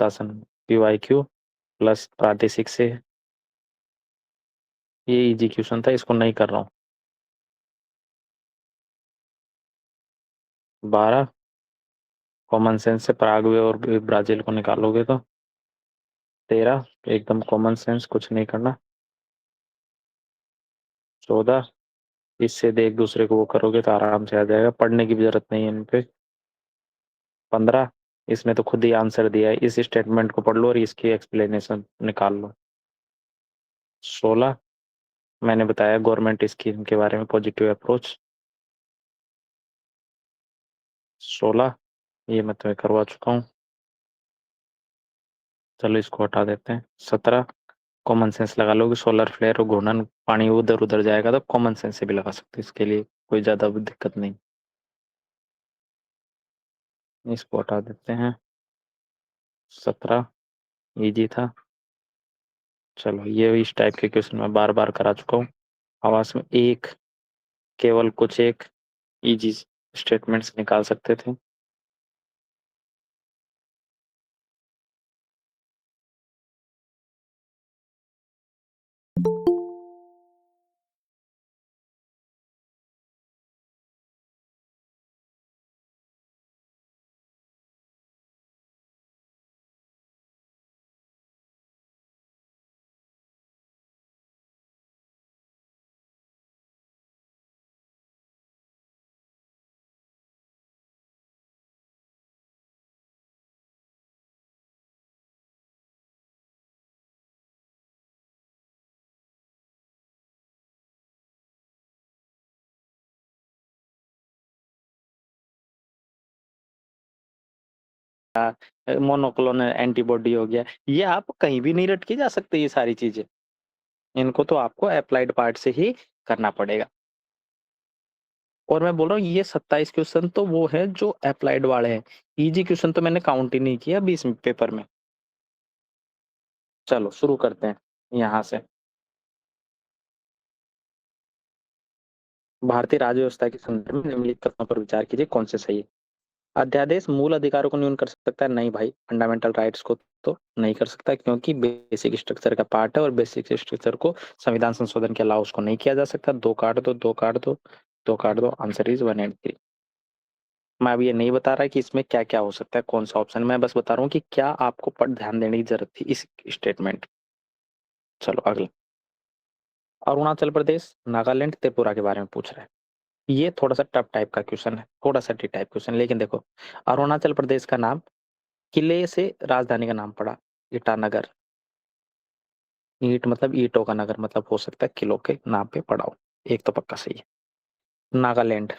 अनुशासन, PYQ plus प्रादेशिक से। ये इजी क्वेश्चन था, इसको नहीं कर रहा हूँ। 12 कॉमन सेंस से पराग्वे और ब्राजील को निकालोगे तो। 13 एकदम कॉमन सेंस, कुछ नहीं करना। 14 इससे दे एक दूसरे को वो करोगे तो आराम से आ जाएगा, पढ़ने की भी जरूरत नहीं है इन पे। 15 इसमें तो खुद ही आंसर दिया है, इस स्टेटमेंट को पढ़ लो और इसकी एक्सप्लेनेशन निकाल लो। 16 मैंने बताया गवर्नमेंट स्कीम के बारे में, पॉजिटिव अप्रोच। 16 ये मैं तुम्हें करवा चुका हूँ, चलो इसको हटा देते हैं। 17 कॉमन सेंस लगा लोगे, सोलर फ्लेयर और घूर्णन पानी उधर उधर जाएगा तो कॉमन सेंस से भी लगा सकते हो, इसके लिए कोई ज्यादा दिक्कत नहीं। इसको हटा देते हैं। 17 इजी था। चलो ये इस टाइप के क्वेश्चन मैं बार बार करा चुका हूँ। आवाज में एक, केवल कुछ एक इजी स्टेटमेंट्स निकाल सकते थे। मोनोक्लोनल एंटीबॉडी हो गया, ये आप कहीं भी नहीं रट के जा सकते ये सारी चीजें, इनको तो आपको अप्लाइड पार्ट से ही करना पड़ेगा। और मैं बोल रहा हूँ ये 27 क्वेश्चन तो वो है जो अप्लाइड वाले हैं, इजी क्वेश्चन तो मैंने काउंट ही नहीं किया 20 पेपर में। चलो शुरू करते हैं यहाँ से। भारतीय राज्य व्यवस्था के संदर्भ में निम्नलिखित कथनों पर विचार कीजिए, कौन से सही है। अध्यादेश मूल अधिकारों को न्यून कर सकता है? नहीं भाई, फंडामेंटल राइट्स को तो नहीं कर सकता, क्योंकि बेसिक स्ट्रक्चर का पार्ट है और बेसिक स्ट्रक्चर को संविधान संशोधन के अलावा उसको नहीं किया जा सकता। दो काट दो, दो काट दो, दो काट दो, आंसर इज 1 एंड 3। मैं अभी ये नहीं बता रहा कि इसमें क्या क्या हो सकता है, कौन सा ऑप्शन, मैं बस बता रहा हूँ कि क्या आपको पर ध्यान देने की जरूरत थी इस स्टेटमेंट। चलो अगला। अरुणाचल प्रदेश, नागालैंड, त्रिपुरा के बारे में पूछ रहा है। ये थोड़ा सा टफ टाइप का क्वेश्चन है, थोड़ा सा टी टाइप क्वेश्चन, लेकिन देखो अरुणाचल प्रदेश का नाम किले से राजधानी का नाम पड़ा, ईटानगर। ईट मतलब ईटों का नगर, मतलब हो सकता है किलो के नाम पे पड़ा हो, एक तो पक्का सही है। नागालैंड,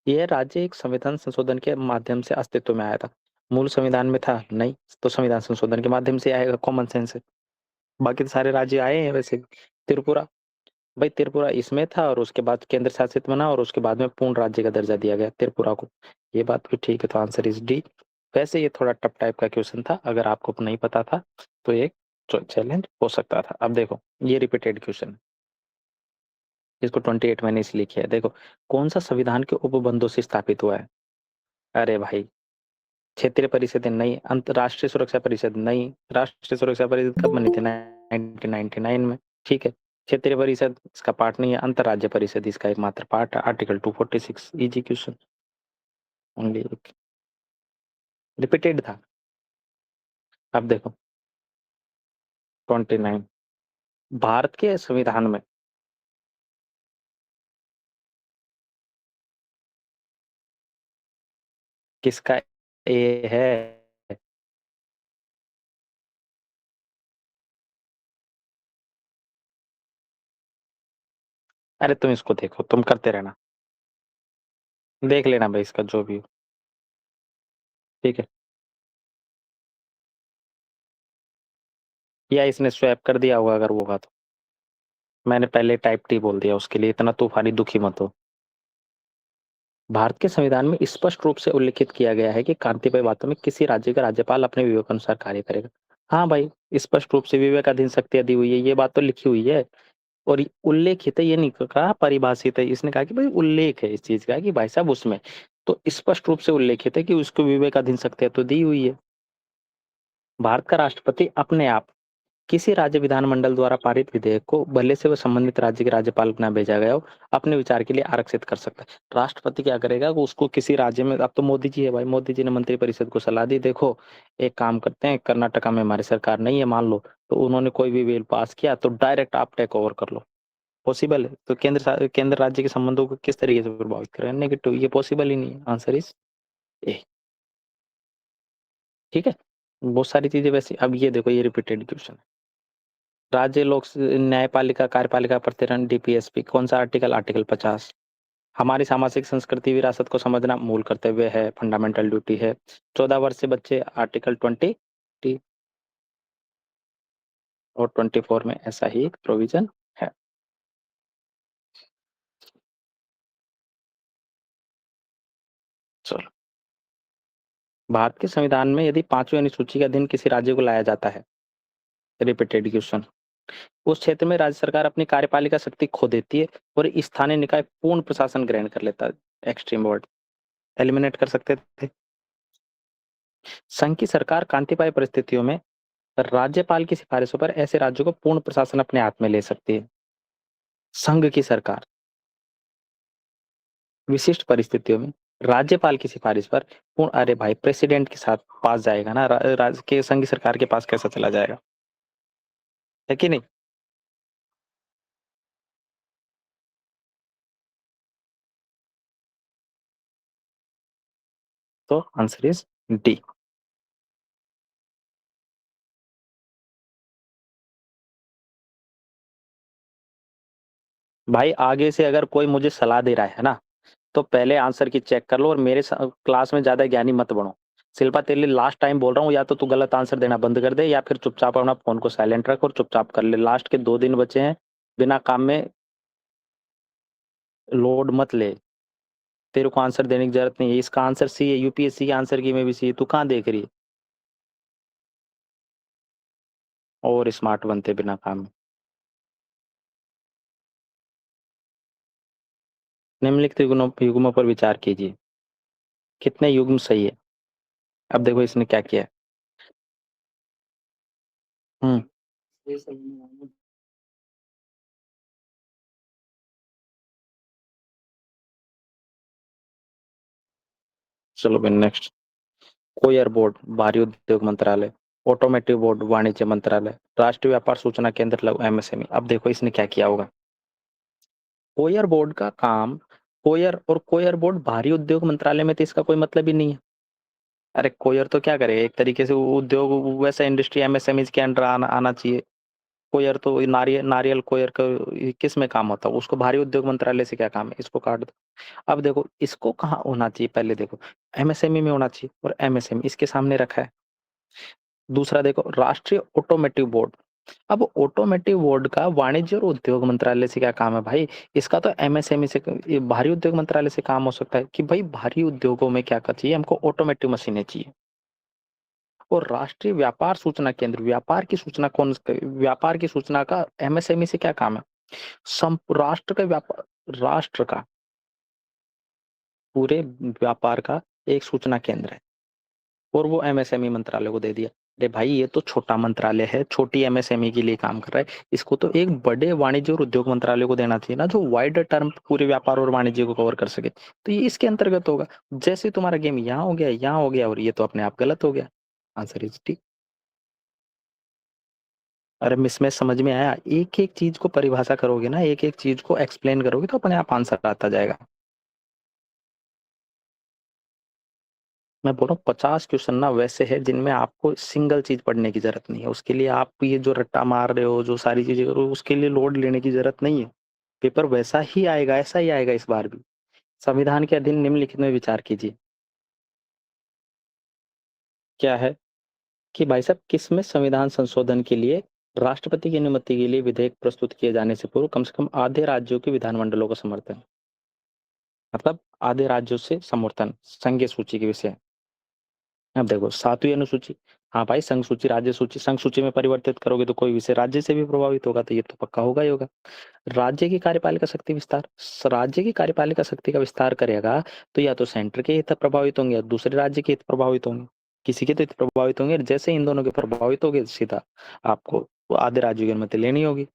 यह राज्य एक संविधान संशोधन के माध्यम से अस्तित्व में आया था। मूल संविधान में था नहीं, तो संविधान संशोधन के माध्यम से आएगा, कॉमन सेंस है। बाकी तो सारे राज्य आए हैं वैसे। त्रिपुरा, भाई त्रिपुरा इसमें था और उसके बाद केंद्र शासित बना और उसके बाद में पूर्ण राज्य का दर्जा दिया गया त्रिपुरा को, ये बात भी ठीक है, तो आंसर इज डी। वैसे ये थोड़ा टफ टाइप का क्वेश्चन था, अगर आपको नहीं पता था तो एक चैलेंज हो सकता था। अब देखो ये रिपीटेड क्वेश्चन, इसको 28 मैंने इसलिए किया है। देखो कौन सा संविधान के उपबंधों से स्थापित हुआ है? अरे भाई, क्षेत्रीय परिषद नहीं, अंतरराष्ट्रीय सुरक्षा परिषद नहीं, राष्ट्रीय सुरक्षा परिषद कब बनी थी? 1999 में। ठीक है, क्षेत्रीय परिषद इसका पार्ट नहीं है, अंतरराज्य परिषद इसका एकमात्र पार्ट है, article 246। Easy question, only repeated था। अब देखो 29 भारत के संविधान में किसका ए है? अरे तुम इसको देखो, तुम करते रहना, देख लेना भाई इसका जो भी हो। ठीक है, या इसने स्वैप कर दिया होगा अगर वो होगा तो। मैंने पहले टाइप टी बोल दिया, उसके लिए इतना तूफानी दुखी मत हो। भारत के संविधान में स्पष्ट रूप से उल्लिखित किया गया है कि कांतिभाई बातों में किसी राज्य का राज्यपाल अपने विवेक अनुसार कार्य करेगा। हाँ भाई, स्पष्ट रूप से विवेकाधीन शक्तियां दी हुई है, ये बात तो लिखी हुई है। और उल्लेखित है, ये नहीं कहा परिभाषित है, इसने कहा कि भाई उल्लेख है इस चीज का कि भाई साहब उसमें, तो स्पष्ट रूप से उल्लेखित है कि उसको विवेकाधीन शक्तियां तो दी हुई है। भारत का राष्ट्रपति अपने आप किसी राज्य विधानमंडल द्वारा पारित विधेयक को भले से वह संबंधित राज्य के राज्यपाल को ना भेजा गया हो, अपने विचार के लिए आरक्षित कर सकता है। राष्ट्रपति क्या करेगा, वो उसको किसी राज्य में, अब तो मोदी जी है भाई, मोदी जी ने मंत्रिपरिषद को सलाह दी, देखो एक काम करते हैं, कर्नाटका में हमारी सरकार नहीं है मान लो, तो उन्होंने कोई भी बिल पास किया तो डायरेक्ट आप टेक ओवर कर लो। पॉसिबल है? तो केंद्र राज्य के संबंधों को किस तरीके से प्रभावित करें? नेगेटिव, ये पॉसिबल ही नहीं है। Answer is a. ठीक है, बहुत सारी चीजें वैसे। अब ये देखो, ये रिपीटेड क्वेश्चन है। राज्य लोक न्यायपालिका कार्यपालिका प्रतिरण डीपीएसपी कौन सा आर्टिकल? आर्टिकल 50। हमारी सामाजिक संस्कृति विरासत को समझना मूल कर्तव्य है, फंडामेंटल ड्यूटी है। 14 वर्ष से बच्चे आर्टिकल 20 और 24 में ऐसा ही प्रोविजन है। चलो, भारत के संविधान में यदि पांचवी अनुसूची का अधीन किसी राज्य को लाया जाता है, रिपीटेड क्वेश्चन, उस क्षेत्र में राज्य सरकार अपनी कार्यपालिका शक्ति खो देती है और स्थानीय निकाय पूर्ण प्रशासन ग्रहण कर लेता है। एक्सट्रीम वर्ड एलिमिनेट कर सकते थे। संघ की सरकार कांतिपाई परिस्थितियों में राज्यपाल की सिफारिशों पर ऐसे राज्यों को पूर्ण प्रशासन अपने हाथ में ले सकती है। संघ की सरकार विशिष्ट परिस्थितियों में राज्यपाल की सिफारिश पर पूर्ण, अरे भाई प्रेसिडेंट के साथ पास जाएगा ना, राज्य के संघ की सरकार के पास कैसा चला जाएगा? है कि नहीं? तो आंसर इज डी। भाई आगे से अगर कोई मुझे सलाह दे रहा है ना, तो पहले आंसर की चेक कर लो, और मेरे क्लास में ज्यादा ज्ञानी मत बनो। शिल्पा तेरे लिए लास्ट टाइम बोल रहा हूँ, या तो तू गलत आंसर देना बंद कर दे, या फिर चुपचाप अपना फोन को साइलेंट रख और चुपचाप कर ले। लास्ट के 2 दिन बचे हैं, बिना काम में लोड मत ले। तेरे को आंसर देने की जरूरत नहीं है, इसका आंसर सी है, यूपीएससी के आंसर की में भी सी है, तू कहाँ देख रही है? और स्मार्ट बनते बिना काम में। निम्नलिखित युग्मों युग्मों पर विचार कीजिए, कितने युग्म सही है? अब देखो इसने क्या किया है। हम्म। चलो भाई नेक्स्ट। कोयर बोर्ड भारी उद्योग मंत्रालय, ऑटोमेटिव बोर्ड वाणिज्य मंत्रालय, राष्ट्रीय व्यापार सूचना केंद्र लघु एमएसएमई। अब देखो इसने क्या किया होगा। कोयर बोर्ड का काम, कोयर और कोयर बोर्ड भारी उद्योग मंत्रालय में, तो इसका कोई मतलब ही नहीं है। अरे कोयर तो क्या करे, एक तरीके से उद्योग, वैसा इंडस्ट्री एमएसएमई के अंडर आना चाहिए। कोयर तो नारियल नारियल कोयर का किस में काम होता है? उसको भारी उद्योग मंत्रालय से क्या काम है? इसको काट दो। अब देखो इसको कहाँ होना चाहिए, पहले देखो एमएसएमई में होना चाहिए, और एमएसएमई इसके सामने रखा है। दूसरा देखो राष्ट्रीय ऑटोमेटिव बोर्ड। अब ऑटोमेटिव बोर्ड का वाणिज्य और उद्योग मंत्रालय से क्या काम है भाई? इसका तो एमएसएमई से, ये भारी उद्योग मंत्रालय से काम हो सकता है कि भाई भारी उद्योगों में क्या चाहिए हमको? ऑटोमेटिव मशीनें चाहिए। और राष्ट्रीय व्यापार सूचना केंद्र, व्यापार की सूचना कौन, व्यापार की सूचना का एमएसएमई से क्या काम है? राष्ट्र का व्यापार, राष्ट्र का पूरे व्यापार का एक सूचना केंद्र है, और वो एमएसएमई मंत्रालय को दे दिया। अरे भाई ये तो छोटा मंत्रालय है, छोटी एमएसएमई के लिए काम कर रहा है, इसको तो एक बड़े वाणिज्य और उद्योग मंत्रालय को देना चाहिए ना, जो वाइडर टर्म पूरे व्यापार और वाणिज्य को कवर कर सके। तो ये इसके अंतर्गत होगा। जैसे तुम्हारा गेम यहाँ हो गया, यहाँ हो गया, और ये तो अपने आप गलत हो गया। Answer is T. अरे मिसमैच समझ में आया? एक एक चीज को परिभाषा करोगे ना, एक एक चीज को एक्सप्लेन करोगे, तो अपने आप आंसर आता जाएगा। मैं बोल रहा हूँ 50 क्वेश्चन ना वैसे है जिनमें आपको सिंगल चीज पढ़ने की जरूरत नहीं है, उसके लिए आप ये जो रट्टा मार रहे हो, जो सारी चीजें करो, उसके लिए लोड लेने की जरूरत नहीं है। पेपर वैसा ही आएगा, ऐसा ही आएगा इस बार भी। संविधान के अधीन निम्नलिखित में विचार कीजिए। क्या है कि भाई साहब, किस में संविधान संशोधन के लिए राष्ट्रपति की अनुमति के लिए विधेयक प्रस्तुत किए जाने से पूर्व कम से कम आधे राज्यों के विधानमंडलों का समर्थन, मतलब आधे राज्यों से समर्थन संघीय सूची के विषय। अब देखो 7वीं अनुसूची, हाँ भाई संघ सूची राज्य सूची, संघ सूची में परिवर्तित करोगे तो कोई विषय राज्य से भी प्रभावित होगा, तो ये तो पक्का होगा ही होगा। राज्य की कार्यपालिका शक्ति विस्तार, राज्य की कार्यपालिका शक्ति का विस्तार करेगा, तो या तो सेंटर के हित प्रभावित होंगे या दूसरे राज्य के हित प्रभावित होंगे। किसी के तो इतने प्रभावित होंगे, जैसे इन दोनों के प्रभावित होंगे सीधा आपको वो आधे राज्यों की अनुमति लेनी होगी।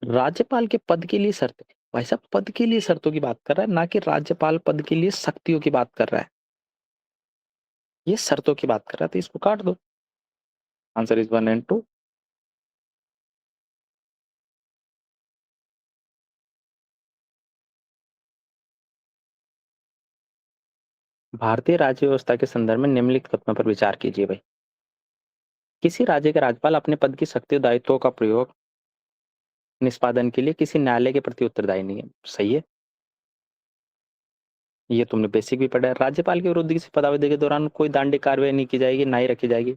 राज्यपाल के पद के लिए शर्त, भाई साहब पद के लिए शर्तों की बात कर रहा है, ना कि राज्यपाल पद के लिए शक्तियों की बात कर रहा है। ये शर्तों की बात कर रहा है, तो इसको काट दो। Answer is 1 and 2। भारतीय राज्य व्यवस्था के संदर्भ में निम्नलिखित कथनों पर विचार कीजिए भाई। किसी राज्य के राज्यपाल अपने पद की शक्ति और दायित्वों का प्रयोग निष्पादन के लिए किसी न्यायालय के प्रति उत्तरदायी नहीं है। सही है, ये तुमने बेसिक भी पढ़ा है। राज्यपाल के विरुद्ध किसी पदावधि के दौरान कोई दंडिक कार्रवाई नहीं की जाएगी, ना ही रखी जाएगी,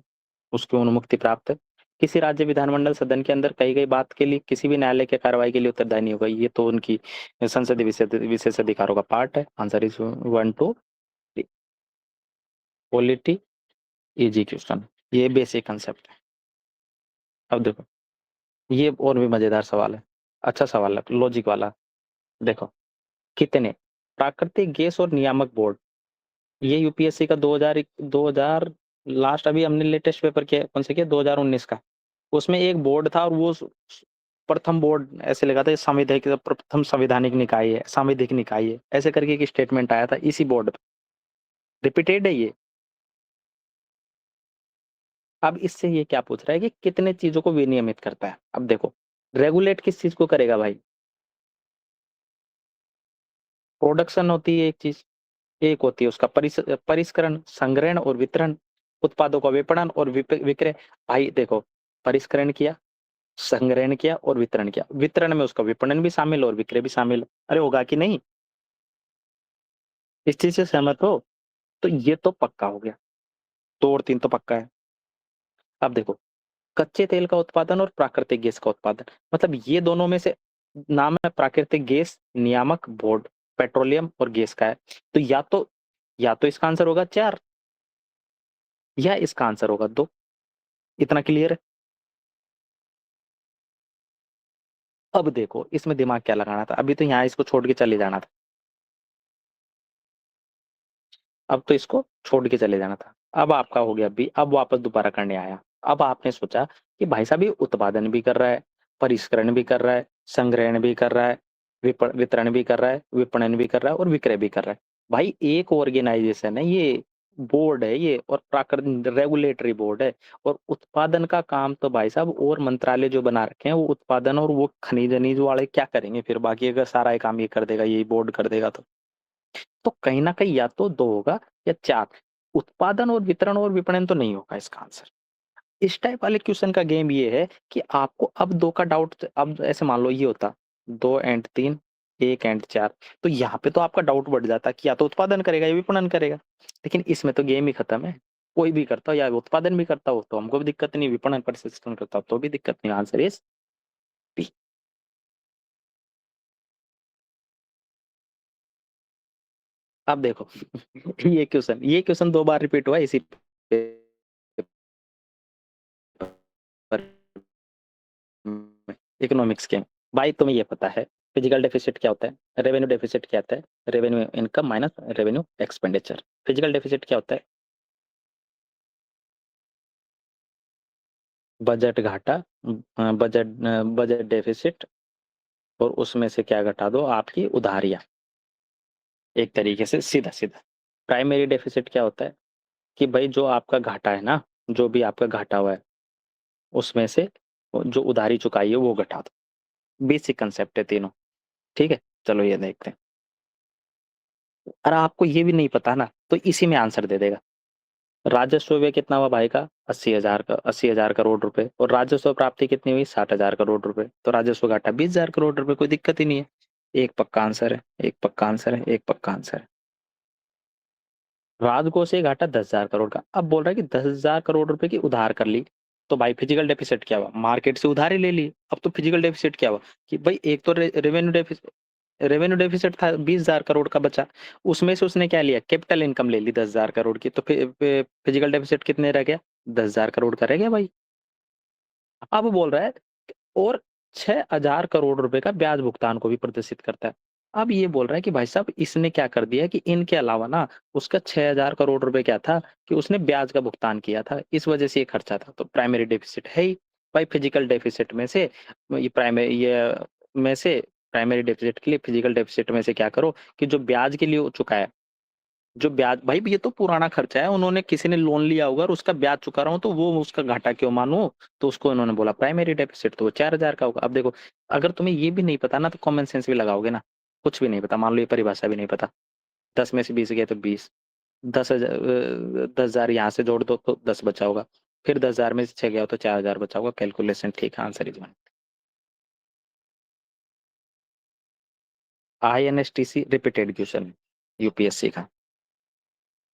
उसकी अनुमुक्ति प्राप्त है। किसी राज्य विधानमंडल सदन के अंदर कही गई बात के लिए किसी भी न्यायालय के कार्रवाई के लिए उत्तरदायी नहीं होगा। ये तो उनकी संसदीय विशेष अधिकारों का पार्ट है। Answer is 1 2 3। Polity easy question, ये बेसिक कंसेप्ट है। अब देखो, ये और भी मजेदार सवाल है, अच्छा सवाल है, लॉजिक वाला। देखो, कितने प्राकृतिक गैस और नियामक बोर्ड, ये यूपीएससी का 2000 लास्ट अभी हमने लेटेस्ट पेपर किया, कौन से किया, 2019 का। उसमें एक बोर्ड था और वो प्रथम बोर्ड ऐसे लगा था, संवैधानिक प्रथम संवैधानिक निकाय है, सांविधिक निकाय है, ऐसे करके एक स्टेटमेंट आया था इसी बोर्ड पे। रिपीटेड है ये। अब इससे ये क्या पूछ रहा है कि कितने चीजों को विनियमित करता है। अब देखो, रेगुलेट किस चीज को करेगा भाई? प्रोडक्शन होती है एक चीज, एक होती है उसका परिष्करण, संग्रहण और वितरण, उत्पादों का विपणन और विक्रय। भाई देखो, परिष्करण किया, संग्रहण किया और वितरण किया, वितरण में उसका विपणन भी शामिल और विक्रय भी शामिल। अरे होगा कि नहीं? इस चीज से सहमत हो? तो ये तो पक्का हो गया, 2 और 3 तो पक्का है। अब देखो, कच्चे तेल का उत्पादन और प्राकृतिक गैस का उत्पादन, मतलब ये दोनों में से नाम है प्राकृतिक गैस नियामक बोर्ड, पेट्रोलियम और गैस का है। तो या तो इसका आंसर होगा 4 या इसका आंसर होगा 2। इतना क्लियर है? अब देखो, इसमें दिमाग क्या लगाना था, अभी तो यहाँ इसको छोड़ के चले जाना था, अब तो इसको छोड़ के चले जाना था। अब आपका हो गया बी, अब वापस दोबारा करने आया। अब आपने सोचा कि भाई साहब ये उत्पादन भी कर रहा है, परिष्करण भी कर रहा है, संग्रहण भी कर रहा है, वितरण भी कर रहा है, विपणन भी कर रहा है और विक्रय भी कर रहा है। भाई एक ऑर्गेनाइजेशन है ये, बोर्ड है ये, और प्राकृतिक रेगुलेटरी बोर्ड है। और उत्पादन का काम तो भाई साहब और मंत्रालय जो बना रखे हैं वो उत्पादन और वो खनिज अनिज वाले क्या करेंगे फिर? बाकी अगर सारा ये काम ये कर देगा, यही बोर्ड कर देगा, तो कहीं ना कहीं या तो 2 होगा या 4। उत्पादन और वितरण और विपणन तो नहीं होगा इसका आंसर। इस टाइप वाले क्वेश्चन का गेम ये है कि आपको अब 2 का डाउट, अब ऐसे मान लो ये होता 2 and 3, 1 and 4, तो यहाँ पे तो आपका डाउट बढ़ जाता कि या तो उत्पादन करेगा या विपणन करेगा। लेकिन इसमें तो गेम ही खत्म है, कोई भी करता हो, या उत्पादन भी करता हो तो हमको भी दिक्कत नहीं, विपणन परिसंस्करण करता हो तो भी दिक्कत नहीं। Answer is B. अब देखो, ये क्वेश्चन 2 बार रिपीट हुआ इसी इकोनॉमिक्स के। भाई तुम्हें ये पता है फिजिकल डेफिसिट क्या होता है, रेवेन्यू डेफिसिट क्या होता है, revenue income minus revenue expenditure. Physical deficit क्या होता है? बजट घाटा, बजट बजट डेफिसिट, और उसमें से क्या घटा दो, आपकी उधारियां, एक तरीके से सीधा सीधा। प्राइमरी डेफिसिट क्या होता है कि भाई जो आपका घाटा है ना, जो भी आपका घाटा हुआ है उसमें से जो उधारी चुकाई है वो घटा दो। बेसिक कंसेप्ट है तीनों। ठीक है, चलो ये देखते हैं। अरे आपको ये भी नहीं पता ना, तो इसी में आंसर दे देगा। राजस्व व्यय कितना हुआ भाई का? 80,000 करोड़ रुपए। और राजस्व प्राप्ति कितनी हुई? 60,000 करोड़ रुपए। तो राजस्व घाटा 20,000 करोड़ रुपए, कोई दिक्कत ही नहीं है। एक पक्का आंसर है, एक पक्का आंसर है, एक पक्का आंसर है। राजकोष से घाटा 10,000 करोड़ का। अब बोल रहा है कि 10,000 करोड़ रुपए की उधार कर ली, तो भाई फिजिकल डेफिसिट क्या हुआ? मार्केट से उधारी ले ली। अब तो फिजिकल डेफिसिट क्या हुआ कि भाई एक तो रेवेन्यू डेफिसिट था 20,000 करोड़ का बचा, उसमें से उसने क्या लिया? कैपिटल इनकम ले ली 10,000 करोड़ की, तो फिजिकल डेफिसिट कितने रह गया? 10,000 करोड़ का रह गया भाई। अब बोल रहा है और 6,000 करोड़ रुपए का ब्याज भुगतान को भी प्रदर्शित करता है। अब ये बोल रहा है कि भाई साहब इसने क्या कर दिया कि इनके अलावा ना उसका 6,000 करोड़ रुपए क्या था कि उसने ब्याज का भुगतान किया था, इस वजह से ये खर्चा था। तो प्राइमरी डेफिसिट है ही भाई। फिजिकल डेफिसिट में से प्राइमरी डेफिसिट के लिए फिजिकल डेफिसिट में से क्या करो कि जो ब्याज के लिए हो चुका है, जो ब्याज भाई ये तो पुराना खर्चा है, उन्होंने किसी ने लोन लिया होगा और उसका ब्याज चुका रहा हूँ तो वो उसका घाटा क्यों मानूं। तो उसको उन्होंने बोला प्राइमरी डेफिसिट, तो वो 4,000 का होगा। अब देखो, अगर तुम्हें ये भी नहीं पता ना तो कॉमन सेंस भी लगाओगे ना। कुछ भी नहीं पता, मान लो ये परिभाषा भी नहीं पता, 10 में से 20 गए तो 20, 10,000 यहाँ से जोड़ दो तो 10 बचा होगा, फिर 10,000 में से 6 गया तो 4,000 बचा होगा। कैलकुलेशन ठीक है, answer is one. INSTC repeated question UPSC का।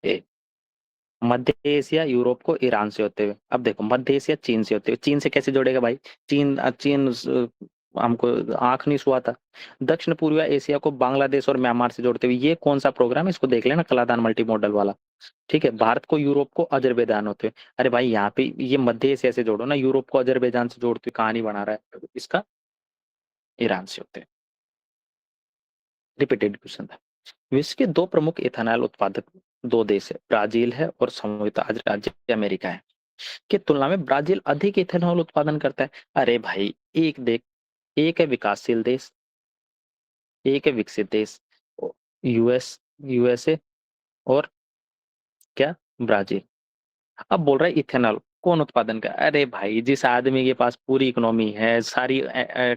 ए, मध्य एशिया यूरोप को ईरान से होते हुए, अब देखो मध्य एशिया चीन से होते हुए, चीन से कैसे जोड़ेगा भाई। हमको आंख नहीं सुआ था। दक्षिण पूर्वी एशिया को बांग्लादेश और म्यांमार से जोड़ते हुए, ये कौन सा प्रोग्राम है, इसको देख लेना, कलादान मल्टी मॉडल वाला। ठीक है, भारत को यूरोप को अजरबैजान होते हुए, अरे भाई यहाँ पे ये मध्य एशिया से जोड़ो ना, यूरोप को अजरबैजान से जोड़ते हुए कहानी बना रहा है इसका, ईरान से होते हैं। रिपीटेड क्वेश्चन था। विश्व के दो प्रमुख इथेनॉल उत्पादक दो देश है, ब्राजील है और संयुक्त राज्य अमेरिका है। की तुलना में ब्राजील अधिक इथेनॉल उत्पादन करता है। अरे भाई एक देख, एक है विकासशील देश, एक है विकसित देश, यूएस यूएसए और क्या, ब्राजील। अब बोल रहा है इथेनॉल कौन उत्पादन कर, अरे भाई जिस आदमी के पास पूरी इकोनॉमी है, सारी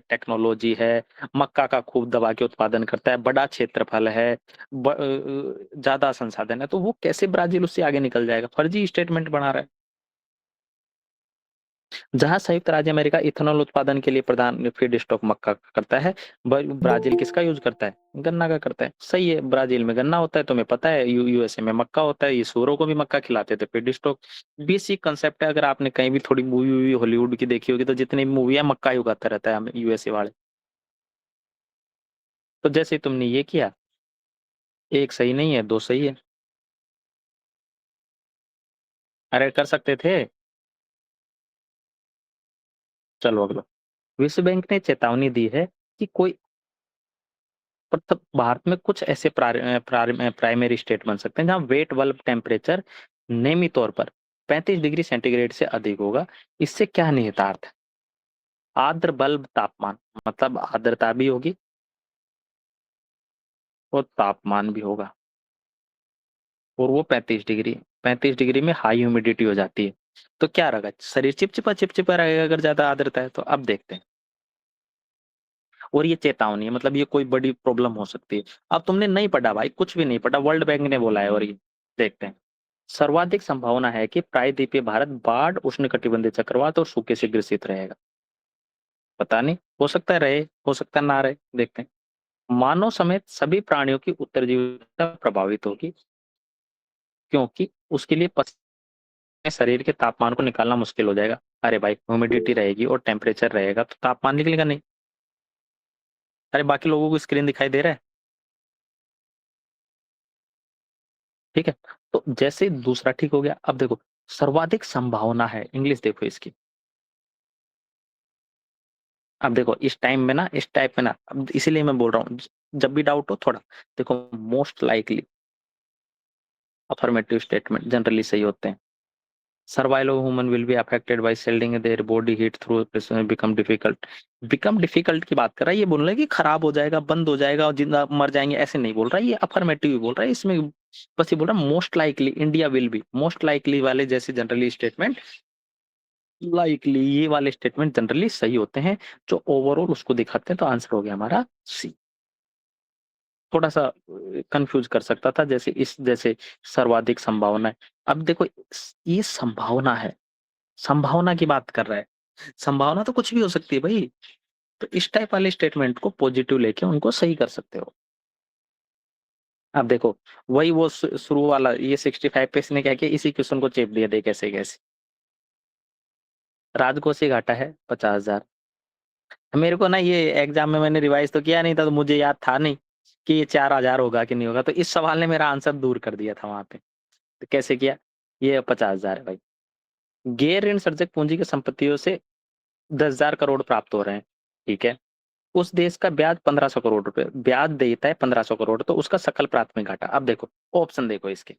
टेक्नोलॉजी है, मक्का का खूब दबा के उत्पादन करता है, बड़ा क्षेत्रफल है, ज्यादा संसाधन है, तो वो कैसे ब्राजील उससे आगे निकल जाएगा। फर्जी स्टेटमेंट बना रहा है। जहां संयुक्त राज्य अमेरिका इथेनॉल उत्पादन के लिए प्रधान फीड स्टॉक मक्का का करता है, ब्राजील किसका यूज करता है, गन्ना का करता है। सही है, ब्राजील में गन्ना होता है, तुम्हें पता है, यूएसए में मक्का होता है, ये सूअरों को भी मक्का खिलाते थे फीड स्टॉक। बेसिक कंसेप्ट है, अगर आपने कहीं भी थोड़ी मूवी वूवी हॉलीवुड की देखी होगी तो जितनी भी मूवी है मक्का ही उगाता रहता है यूएसए वाले। तो जैसे तुमने ये किया, एक सही नहीं है, दो सही है। अरे कर सकते थे। चलो अगला। विश्व बैंक ने चेतावनी दी है कि कोई, मतलब भारत में कुछ ऐसे प्राइमरी स्टेट बन सकते हैं जहां वेट बल्ब टेम्परेचर नियमित तौर पर 35 डिग्री सेंटीग्रेड से अधिक होगा। इससे क्या निहितार्थ है। आर्द्र बल्ब तापमान, मतलब आर्द्रता भी होगी और तापमान भी होगा, और वो 35 डिग्री, 35 डिग्री में हाई ह्यूमिडिटी हो जाती है। तो क्या रहेगा, शरीर चिपचिपा चिपचिपा रहेगा अगर ज्यादा आर्द्रता है तो। अब देखते हैं। और ये चेतावनी है, मतलब ये कोई बड़ी प्रॉब्लम हो सकती है। अब तुमने नहीं पढ़ा भाई, कुछ भी नहीं पढ़ा, वर्ल्ड बैंक ने बोला है। और ये देखते हैं। सर्वाधिक संभावना है कि प्रायद्वीपीय भारत बाढ़, उष्णकटिबंधीय चक्रवात और सूखे से ग्रसित रहेगा। पता नहीं, हो सकता है रहे, हो सकता है ना रहे, देखते हैं। मानव समेत सभी प्राणियों की उत्तरजीविता प्रभावित होगी, क्योंकि उसके लिए पसीने शरीर के तापमान को निकालना मुश्किल हो जाएगा। अरे भाई ह्यूमिडिटी रहेगी और टेम्परेचर रहेगा तो तापमान निकलेगा नहीं। अरे बाकी लोगों को स्क्रीन दिखाई दे रहा है, ठीक है। तो जैसे दूसरा ठीक हो गया, अब देखो सर्वाधिक संभावना है, इंग्लिश देखो इसकी। अब देखो इस टाइम में ना, इस टाइप में ना, अब इसीलिए मैं बोल रहा हूँ, जब भी डाउट हो थोड़ा देखो, most likely affirmative statement generally सही होते हैं। Survival of human will be affected by सेल्डिंग their body heat through become difficult. Become difficult की बात कर रहा है, ये बोल रहा है कि खराब हो जाएगा, बंद हो जाएगा और जिंदा मर जाएंगे, ऐसे नहीं बोल रहा है, ये अफर्मेटिव बोल रहा है इसमें। बस ये बोल रहा है most likely India will be, most likely वाले जैसे जनरली स्टेटमेंट, लाइकली ये वाले स्टेटमेंट जनरली सही होते हैं, जो ओवरऑल उसको दिखाते हैं। तो आंसर हो गया हमारा सी। थोड़ा सा कंफ्यूज कर सकता था, जैसे इस जैसे सर्वाधिक संभावना है। अब देखो ये संभावना है, संभावना की बात कर रहा है, संभावना तो कुछ भी हो सकती है भाई। तो इस टाइप वाले स्टेटमेंट को पॉजिटिव लेके उनको सही कर सकते हो। अब देखो वही वो शुरू वाला, ये 65 पे इसने क्या किया, इसी क्वेश्चन को चेप दिया, दे कैसे कैसे। राजकोषीय घाटा है 50,000। मेरे को ना ये एग्जाम में मैंने रिवाइज तो किया नहीं था, तो मुझे याद था नहीं कि ये 4,000 होगा कि नहीं होगा, तो इस सवाल ने मेरा आंसर दूर कर दिया था वहां पे। तो कैसे किया, ये 50,000 है भाई। गैर ऋण सर्जक पूंजी की संपत्तियों से 10,000 करोड़ प्राप्त हो रहे हैं, ठीक है। उस देश का ब्याज 1500 करोड़ रुपए ब्याज देता है, 1500 करोड़, तो उसका सकल प्राथमिक घाटा। अब देखो ऑप्शन देखो इसके,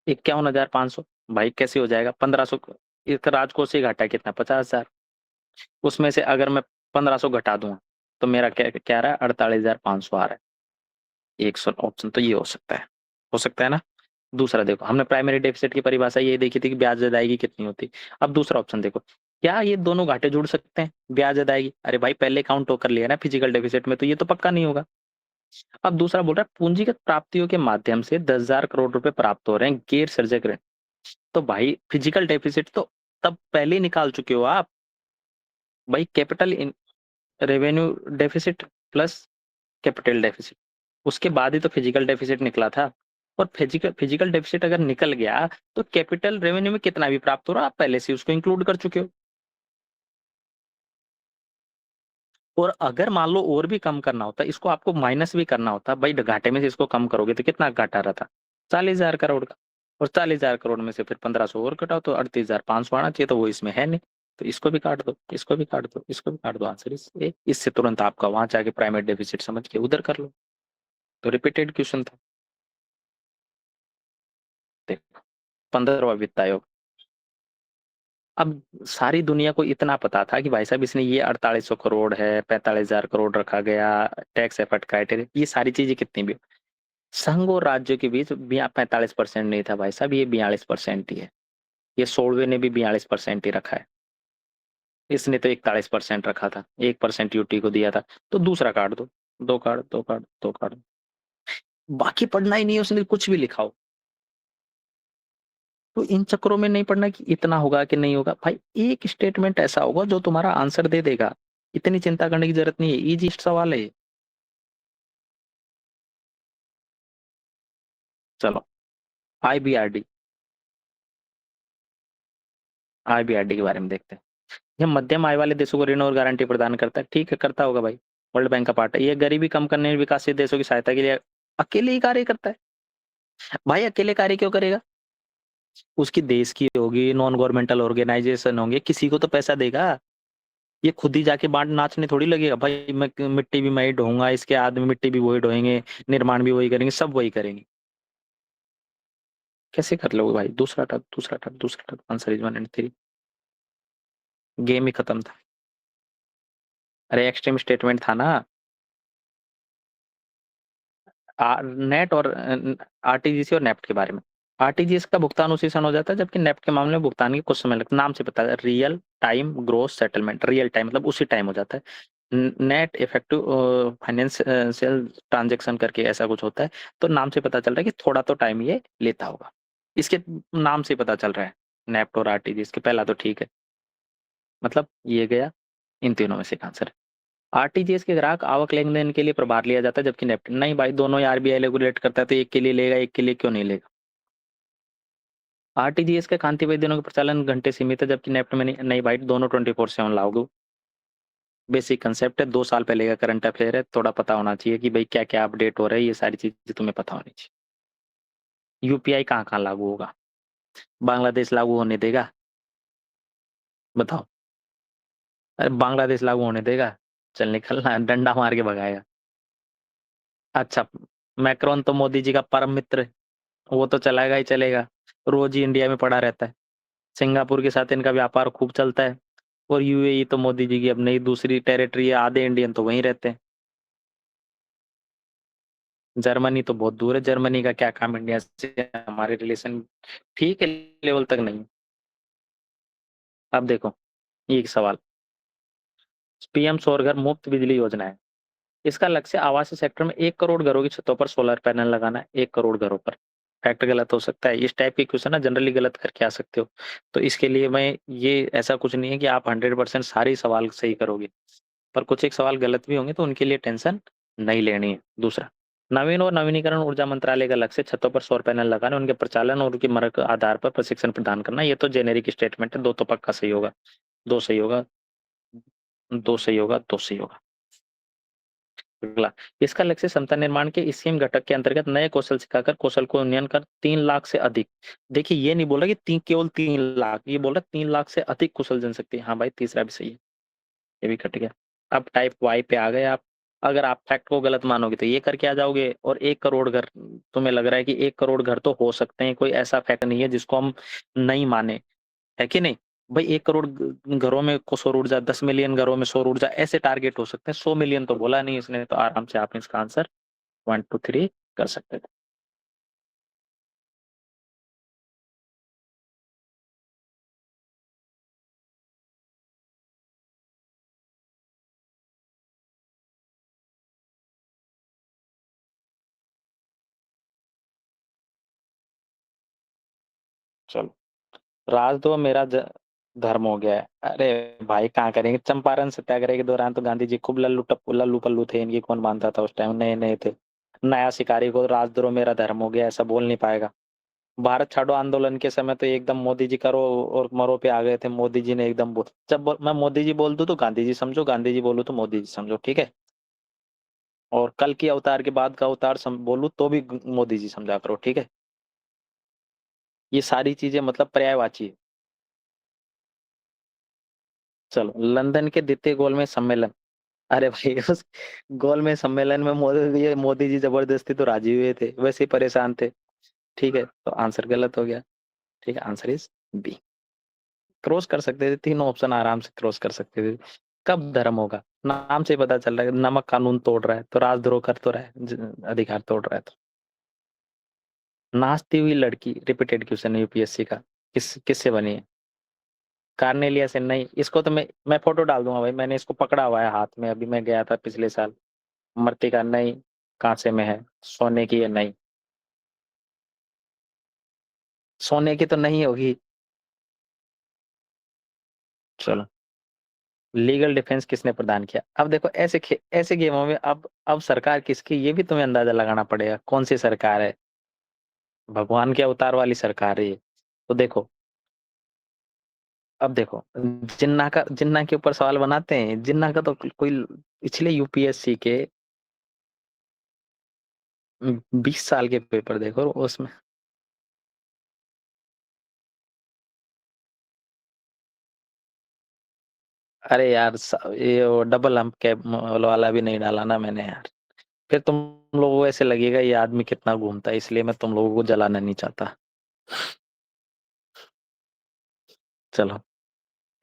51,500। भाई कैसे हो जाएगा 1500? इसका राजकोषीय घाटा कितना, 50,000। उसमें से अगर मैं 1500 घटा दूं तो मेरा क्या क्या आ रहा है, 48,500 आ रहा है। एक सौ ऑप्शन तो ये हो सकता है, हो सकता है ना। दूसरा देखो, हमने प्राइमरी डेफिसिट की परिभाषा ये देखी थी कि ब्याज अदायगी कितनी होती। अब दूसरा ऑप्शन देखो, क्या ये दोनों घाटे जुड़ सकते हैं, ब्याज अदायगी? अरे भाई पहले काउंट तो कर लिया ना फिजिकल डेफिसिट में, तो ये तो पक्का नहीं होगा। अब दूसरा बोल रहा है पूंजीगत प्राप्तियों के माध्यम से 10,000 करोड़ रुपए प्राप्त हो रहे हैं गैर सर्जक ऋण। तो भाई फिजिकल डेफिसिट तो तब पहले ही निकाल चुके हो आप। भाई capital in revenue deficit plus capital deficit, उसके बाद ही तो फिजिकल डेफिसिट निकला था। और फिजिकल फिजिकल डेफिसिट अगर निकल गया तो कैपिटल रेवेन्यू में कितना भी प्राप्त हो रहा आप पहले से उसको इंक्लूड कर चुके हो। और अगर मान लो और भी कम करना होता, इसको आपको माइनस भी करना होता, भाई घाटे में से इसको कम करोगे तो कितना घाटा रहता, 40,000 करोड़ का। और 40,000 करोड़ में से फिर 1500 और कटाओ तो 38,500 आना चाहिए, तो वो इसमें है नहीं। तो इसको भी काट दो, इसको भी काट दो, इसको भी काट दो, आंसर इससे तुरंत आपका वहां जाके प्राइमेट डेफिसिट समझ के उधर कर लो। तो रिपीटेड क्वेश्चन था। देखो 15वां वित्त आयोग। अब सारी दुनिया को इतना पता था कि भाई साहब इसने ये 4800 करोड़ है, 45,000 करोड़ रखा गया, टैक्स एफर्ट क्राइटेरिया, ये सारी चीजें कितनी भी। संघ और राज्यों के बीच 45% नहीं था भाई साहब, ये 42% ही है। ये 16वें ने भी 42% ही रखा है, इसने तो 41% रखा था, 1% यूटी को दिया था। तो दूसरा काट दो, दो काट दो, काट दो, काट दो। बाकी पढ़ना ही नहीं है उसने, कुछ भी लिखा हो। तो इन चक्करों में नहीं पढ़ना कि इतना होगा कि नहीं होगा। भाई एक स्टेटमेंट ऐसा होगा जो तुम्हारा आंसर दे देगा, इतनी चिंता करने की जरूरत नहीं है, इजी सवाल है। चलो आईबीआरडी, आईबीआरडी के बारे में देखते हैं। यह मध्यम आय वाले देशों को ऋण और गारंटी प्रदान करता है, ठीक है करता होगा भाई, वर्ल्ड बैंक का पार्ट है। यह गरीबी कम करने में विकासशील देशों की सहायता के लिए अकेले ही कार्य करता है। भाई अकेले कार्य क्यों करेगा? उसकी देश की होगी, नॉन गवर्नमेंटल ऑर्गेनाइजेशन होंगे, किसी को तो पैसा देगा। ये खुद ही जाके बांट नाचने थोड़ी लगेगा, भाई मैं मिट्टी भी मैं ही ढोऊंगा, इसके आदमी मिट्टी भी वही ढोएंगे, निर्माण भी वही करेंगे, सब वही करेंगे। कैसे कर लोगे भाई? दूसरा टक, दूसरा टक, दूसरा टक, आंसर इज 1 and 3। गेम ही खत्म था। अरे एक्सट्रीम स्टेटमेंट था ना। नेट और आरटीजीएस और नेफ्ट के बारे में। आरटीजीएस का भुगतान उसी समय हो जाता है जबकि नेफ्ट के मामले में भुगतान की कुछ समय लगता है। नाम से पता है, real time gross settlement, real time मतलब उसी टाइम हो जाता है। नेट इफेक्टिव फाइनेंशियल ट्रांजेक्शन करके ऐसा कुछ होता है। तो नाम से पता चल रहा है कि थोड़ा तो टाइम ये लेता होगा, इसके नाम से पता चल रहा है। नेफ्ट और आरटीजीएस के पहला तो ठीक है, मतलब ये गया इन तीनों में से एक आंसर है। आरटीजीएस के ग्राहक आवक लेन देन के लिए प्रभार लिया जाता है जबकि नेफ्ट नहीं। भाई दोनों ही आरबीआई रेगुलेट करता है, तो एक के लिए लेगा, एक के लिए क्यों नहीं लेगा? आरटीजीएस के कांतिवय दिनों के प्रचालन घंटे सीमित है जबकि नेफ्ट में नहीं। नहीं भाई दोनों 24/7 लागू। बेसिक कंसेप्ट है, 2 साल पहले का करंट अफेयर है, थोड़ा पता होना चाहिए कि भाई क्या क्या अपडेट हो रहा है, ये सारी चीजें तुम्हें पता होनी चाहिए। यूपीआई कहाँ कहाँ लागू होगा? बांग्लादेश लागू होने देगा? बताओ। अरे बांग्लादेश लागू होने देगा? चल निकलना, डंडा मार के भगाएगा। अच्छा, मैक्रोन तो मोदी जी का परम मित्र है, वो तो चलाएगा ही चलेगा, रोज ही इंडिया में पड़ा रहता है। सिंगापुर के साथ इनका व्यापार खूब चलता है। और यूएई तो मोदी जी की अब नई दूसरी टेरिटरी है, आधे इंडियन तो वहीं रहते हैं। जर्मनी तो बहुत दूर है, जर्मनी का क्या काम इंडिया से, हमारे रिलेशन ठीक है, लेवल तक नहीं। अब देखो ये एक सवाल, पीएम सौर घर मुफ्त बिजली योजना है, इसका लक्ष्य आवासीय सेक्टर में 1 करोड़ घरों की छतों पर सोलर पैनल लगाना है, 1 करोड़ घरों पर। फैक्ट गलत हो सकता है, इस टाइप के क्वेश्चन ना जनरली गलत करके आ सकते हो। तो इसके लिए मैं, ये ऐसा कुछ नहीं है कि आप 100% सारे सवाल सही करोगे, पर कुछ एक सवाल गलत भी होंगे तो उनके लिए टेंशन नहीं लेनी है। दूसरा, नवीन और नवीनीकरण ऊर्जा मंत्रालय का लक्ष्य छतों पर सौर पैनल लगाने, उनके प्रचालन और उनकी मरक आधार पर प्रशिक्षण प्रदान करना। ये तो जेनेरिक स्टेटमेंट है, दो तो पक्का सही होगा, दो सही होगा, दो सही होगा, दो सही होगा। अगला, इसका लक्ष्य क्षमता निर्माण के स्कीम घटक के अंतर्गत नए कौशल सिखाकर कौशल को उन्नयन कर 3 लाख से अधिक। देखिए ये नहीं बोला कि केवल 3 लाख, ये बोल रहा 3 लाख से अधिक कुशल जनशक्ति। हाँ भाई तीसरा भी सही है। ये भी कट गया। अब टाइप वाई पे आ गए आप। अगर आप फैक्ट को गलत मानोगे तो ये करके आ जाओगे, और 1 करोड़ घर, तुम्हें लग रहा है कि 1 करोड़ घर तो हो सकते हैं, कोई ऐसा फैक्ट नहीं है जिसको हम नहीं माने, है कि नहीं? भाई 1 करोड़ घरों में को सौर ऊर्जा, 10 मिलियन घरों में सौर ऊर्जा, ऐसे टारगेट हो सकते हैं। 100 मिलियन तो बोला नहीं इसने, तो आराम से आप इसका आंसर 1 2 3 कर सकते थे। चलो, राजद्रोह मेरा धर्म हो गया है। अरे भाई कहाँ करेंगे, चंपारण सत्याग्रह के दौरान तो गांधी जी खूब लल्लू पल्लू थे, इनकी कौन मानता था उस टाइम, नए नए थे। नया शिकारी को राजद्रोह मेरा धर्म हो गया ऐसा बोल नहीं पाएगा। भारत छोड़ो आंदोलन के समय तो एकदम मोदी जी करो और मरो पे आ गए थे। मोदी जी ने एकदम मैं मोदी जी बोल दूं तो गांधी जी समझो, गांधी जी बोलूं तो मोदी जी समझो, ठीक है? और कल की अवतार के बाद का अवतार बोलूं तो भी मोदी जी समझा करो, ठीक है? ये सारी चीजें मतलब पर्यायवाची है। चलो, लंदन के द्वितीय गोलमेज सम्मेलन। अरे भाई उस गोलमेज सम्मेलन में मोदी जी जबरदस्ती तो राजी हुए थे, वैसे ही परेशान थे। ठीक है, तो आंसर गलत हो गया। ठीक है, आंसर इज बी। क्रॉस कर सकते थे, तीनों ऑप्शन आराम से क्रॉस कर सकते थे। कब धर्म होगा? नाम से ही पता चल रहा है, नमक कानून तोड़ रहा है तो राजद्रोह कर तो रहा है, अधिकार तोड़ रहा है तो। नाचती हुई लड़की, रिपीटेड क्वेश्चन यूपीएससी का, किससे बनी है? कार्नेलिया से नहीं, इसको तो मैं फोटो डाल दूंगा भाई, मैंने इसको पकड़ा हुआ है हाथ में, अभी मैं गया था पिछले साल। मृतिका नहीं। कांसे में है। सोने की है नहीं। सोने की तो नहीं होगी। चलो, लीगल डिफेंस किसने प्रदान किया? अब देखो ऐसे गेमों में अब सरकार किसकी, ये भी तुम्हें अंदाजा लगाना पड़ेगा, कौन सी सरकार है। भगवान के अवतार वाली सरकार है ये। तो देखो, अब देखो, जिन्ना के ऊपर सवाल बनाते हैं, जिन्ना का तो कोई पिछले यूपीएससी के 20 साल के पेपर देखो उसमें। अरे यार, ये वो डबल हम कैप वाला भी नहीं डाला ना मैंने यार। फिर तुम लोगों को ऐसे लगेगा ये आदमी कितना घूमता है, इसलिए मैं तुम लोगों को जलाना नहीं चाहता। चलो,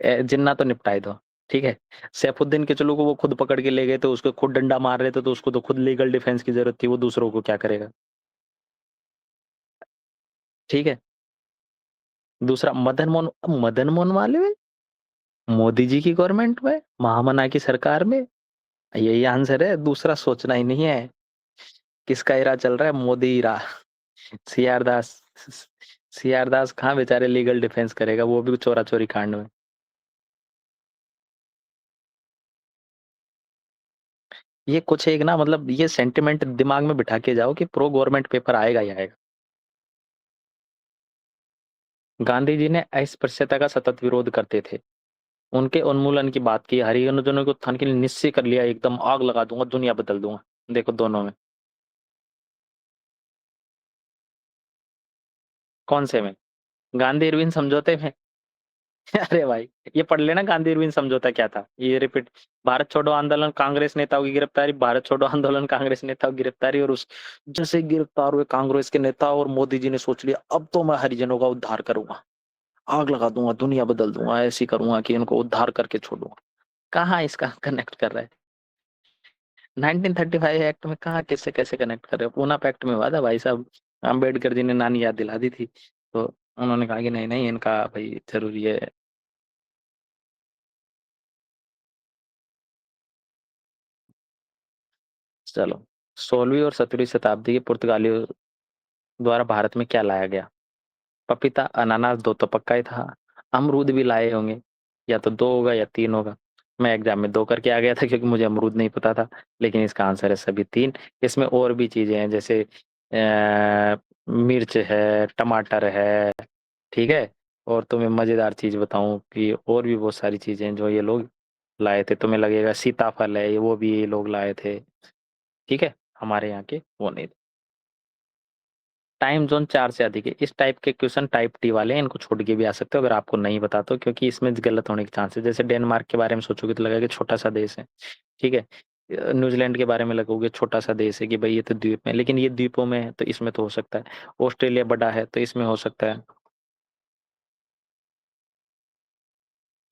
जिन्ना तो निपटाई दो। ठीक है। सैफुद्दीन के चलो को वो खुद पकड़ के ले गए थे, उसको खुद डंडा मार रहे थे, तो उसको तो खुद लीगल डिफेंस की जरूरत थी, वो दूसरों को क्या करेगा? ठीक है। दूसरा, मदन मोहन मालवीय मोदी जी की गवर्नमेंट में, महामना की सरकार में, यही आंसर है, दूसरा सोचना ही नहीं है। किसका इरा चल रहा है? मोदी इरा। सीआर दास। सीआर दास कहाँ बेचारे लीगल डिफेंस करेगा, वो भी चोरा चोरी कांड में। ये कुछ एक ना, मतलब ये सेंटिमेंट दिमाग में बिठा के जाओ कि प्रो गवर्नमेंट पेपर आएगा ही आएगा। गांधी जी ने अस्पृश्यता का सतत विरोध करते थे। उनके उन्मूलन की बात की, हरिजनों को उत्थान के लिए निश्चय कर लिया, एकदम आग लगा दूंगा, दुनिया बदल दूंगा। देखो दोनों में। कौन से में? गांधी इरविन समझौते में। अरे भाई, ये पढ़ लेना, गांधी इरविन समझौता क्या था, ये रिपीट। भारत छोड़ो आंदोलन, कांग्रेस नेताओं की गिरफ्तारी, भारत छोड़ो आंदोलन, कांग्रेस नेताओं की गिरफ्तारी, और उस जैसे गिरफ्तार हुए कांग्रेस के नेता, और मोदी जी ने सोच लिया अब तो मैं हरिजनों का उद्धार करूंगा, आग लगा दूंगा, दुनिया बदल दूंगा, ऐसी करूंगा कि इनको उद्धार करके छोड़ूंगा। कहाँ इसका कनेक्ट कर रहा है? 1935 एक्ट में कहाँ, कैसे कैसे कनेक्ट कर रहे हो? पूना पैक्ट में हुआ था भाई साहब। अम्बेडकर जी ने नानी याद दिला दी थी, तो उन्होंने कहा कि नहीं नहीं, इनका भाई जरूरी है। चलो, 16वीं और 17वीं शताब्दी के पुर्तगालियों द्वारा भारत में क्या लाया गया? पपीता, अनानास, दो तो पक्का ही था। अमरूद भी लाए होंगे, या तो दो होगा या तीन होगा। मैं एग्जाम में दो करके आ गया था क्योंकि मुझे अमरूद नहीं पता था, लेकिन इसका आंसर है सभी तीन। इसमें और भी चीजें हैं, जैसे मिर्च है, टमाटर है। ठीक है। और तुम्हें मजेदार चीज बताऊं कि और भी बहुत सारी चीजें हैं जो ये लोग लाए थे, तुम्हें लगेगा सीताफल है, वो भी ये लोग लाए थे। ठीक है। हमारे यहाँ के वो नहीं थे। टाइम जोन 4 से अधिक है। इस टाइप के क्वेश्चन टाइप टी वाले हैं, इनको छोड़ के भी आ सकते हो अगर आपको नहीं पता तो, क्योंकि इसमें गलत होने के चांस है। जैसे डेनमार्क के बारे में सोचोगे तो लगेगा कि छोटा सा देश है, ठीक है। न्यूजीलैंड के बारे में लगोगे छोटा सा देश है कि भाई ये तो द्वीप में, लेकिन ये द्वीपों में है तो इसमें तो हो सकता है। ऑस्ट्रेलिया बड़ा है तो इसमें हो सकता है।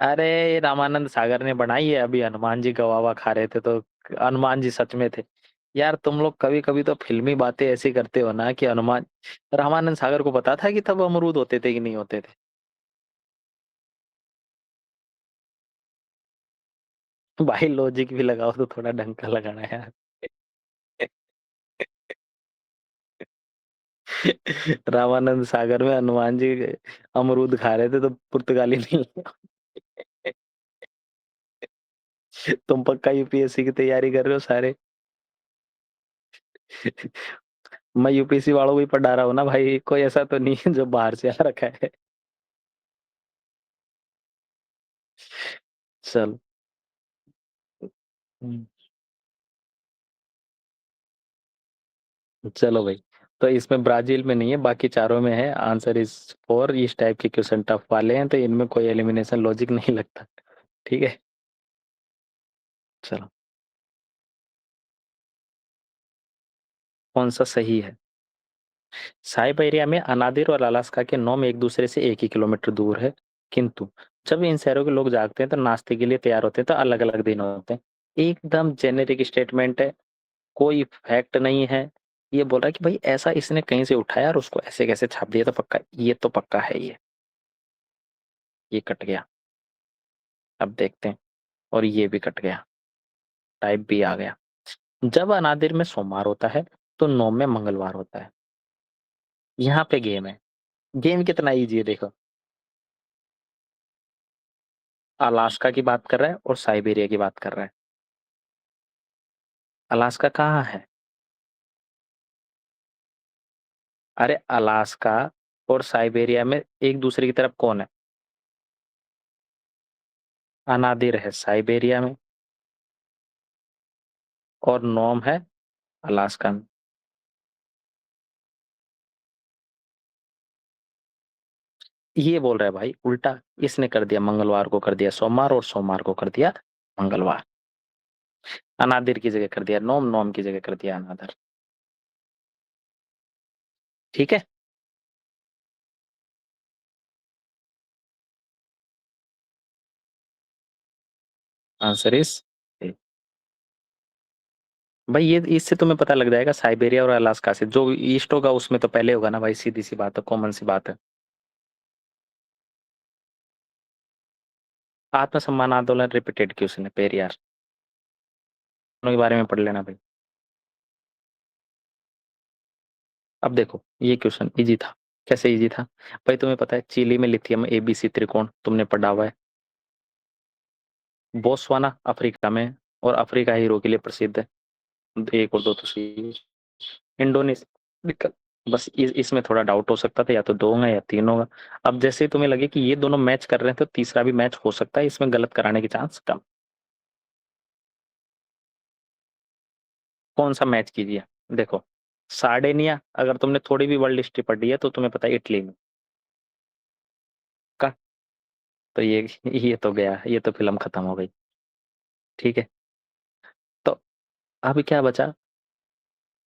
अरे ये रामानंद सागर ने बनाई है, अभी हनुमान जी गवावा खा रहे थे तो हनुमान जी सच में थे। यार तुम लोग कभी कभी तो फिल्मी बातें ऐसी करते हो ना कि हनुमान, रामानंद सागर को पता था कि तब अमरूद होते थे कि नहीं होते थे? भाई लॉजिक भी लगाओ तो थोड़ा ढंग का लगाना यार। रामानंद सागर में हनुमान जी अमरूद खा रहे थे तो पुर्तगाली नहीं लगा। तुम पक्का यूपीएससी की तैयारी कर रहे हो सारे? मैं यूपीएससी वालों को ही पढ़ा रहा हूँ ना भाई, कोई ऐसा तो नहीं है जो बाहर से आ रखा है। चल। हम्म, चलो भाई। तो इसमें ब्राजील में नहीं है, बाकी चारों में है। Answer is four. इस टाइप के क्वेश्चन टफ वाले हैं तो इनमें कोई एलिमिनेशन लॉजिक नहीं लगता। ठीक है। चलो। कौन सा सही है? साइबेरिया में अनादिर और अलास्का के नोम एक दूसरे से 1 ही किलोमीटर दूर है, किंतु जब इन शहरों के लोग जागते हैं तो नाश्ते के लिए तैयार होते हैं तो अलग अलग दिन होते हैं। एकदम जेनेरिक स्टेटमेंट है, कोई फैक्ट नहीं है। ये बोल रहा है कि भाई ऐसा इसने कहीं से उठाया और उसको ऐसे कैसे छाप दिया, तो पक्का ये तो पक्का है ये कट गया। अब देखते हैं। और ये भी कट गया। टाइप भी आ गया। जब अनादिर में सोमवार होता है तो नोम में मंगलवार होता है। यहाँ पे गेम है। गेम कितना इजी है देखो। अलास्का की बात कर रहा है और साइबेरिया की बात कर रहा है। अलास्का कहाँ है? अरे अलास्का और साइबेरिया में एक दूसरे की तरफ कौन है? अनादिर है साइबेरिया में और नोम है अलास्का में। ये बोल रहा है भाई उल्टा। इसने कर दिया मंगलवार को कर दिया सोमवार और सोमवार को कर दिया मंगलवार। अनादिर की जगह कर दिया नोम, नोम की जगह कर दिया अनादर। ठीक है। आंसर इज, भाई ये इससे तुम्हें पता लग जाएगा साइबेरिया और अलास्का से जो ईस्ट होगा उसमें तो पहले होगा ना भाई, सीधी सी बात है, कॉमन सी बात है। आत्मसम्मान आंदोलन रिपीटेड क्यों उसने पेरियार, दोनों के बारे में पढ़ लेना भाई। अब देखो ये क्वेश्चन इजी था। कैसे इजी था? भाई तुम्हें पता है चिली में लिथियम एबीसी त्रिकोण तुमने पढ़ा हुआ है। बोत्सवाना अफ्रीका में, और अफ्रीका हीरो के लिए प्रसिद्ध है। एक और दो तो सही। इंडोनेशिया दिक्कत। बस इसमें थोड़ा डाउट हो सकता था, या तो दो होगा या तीन होगा। अब जैसे ही तुम्हें लगे कि ये दोनों मैच कर रहे हैं तो तीसरा भी मैच हो सकता है, इसमें गलत कराने के चांस कम। कौन सा मैच कीजिए? देखो सार्डेनिया, अगर तुमने थोड़ी भी वर्ल्ड हिस्ट्री पढ़ी है तो तुम्हें पता है इटली में का। तो ये तो गया, ये तो फिल्म खत्म हो गई। ठीक है। तो अब क्या बचा?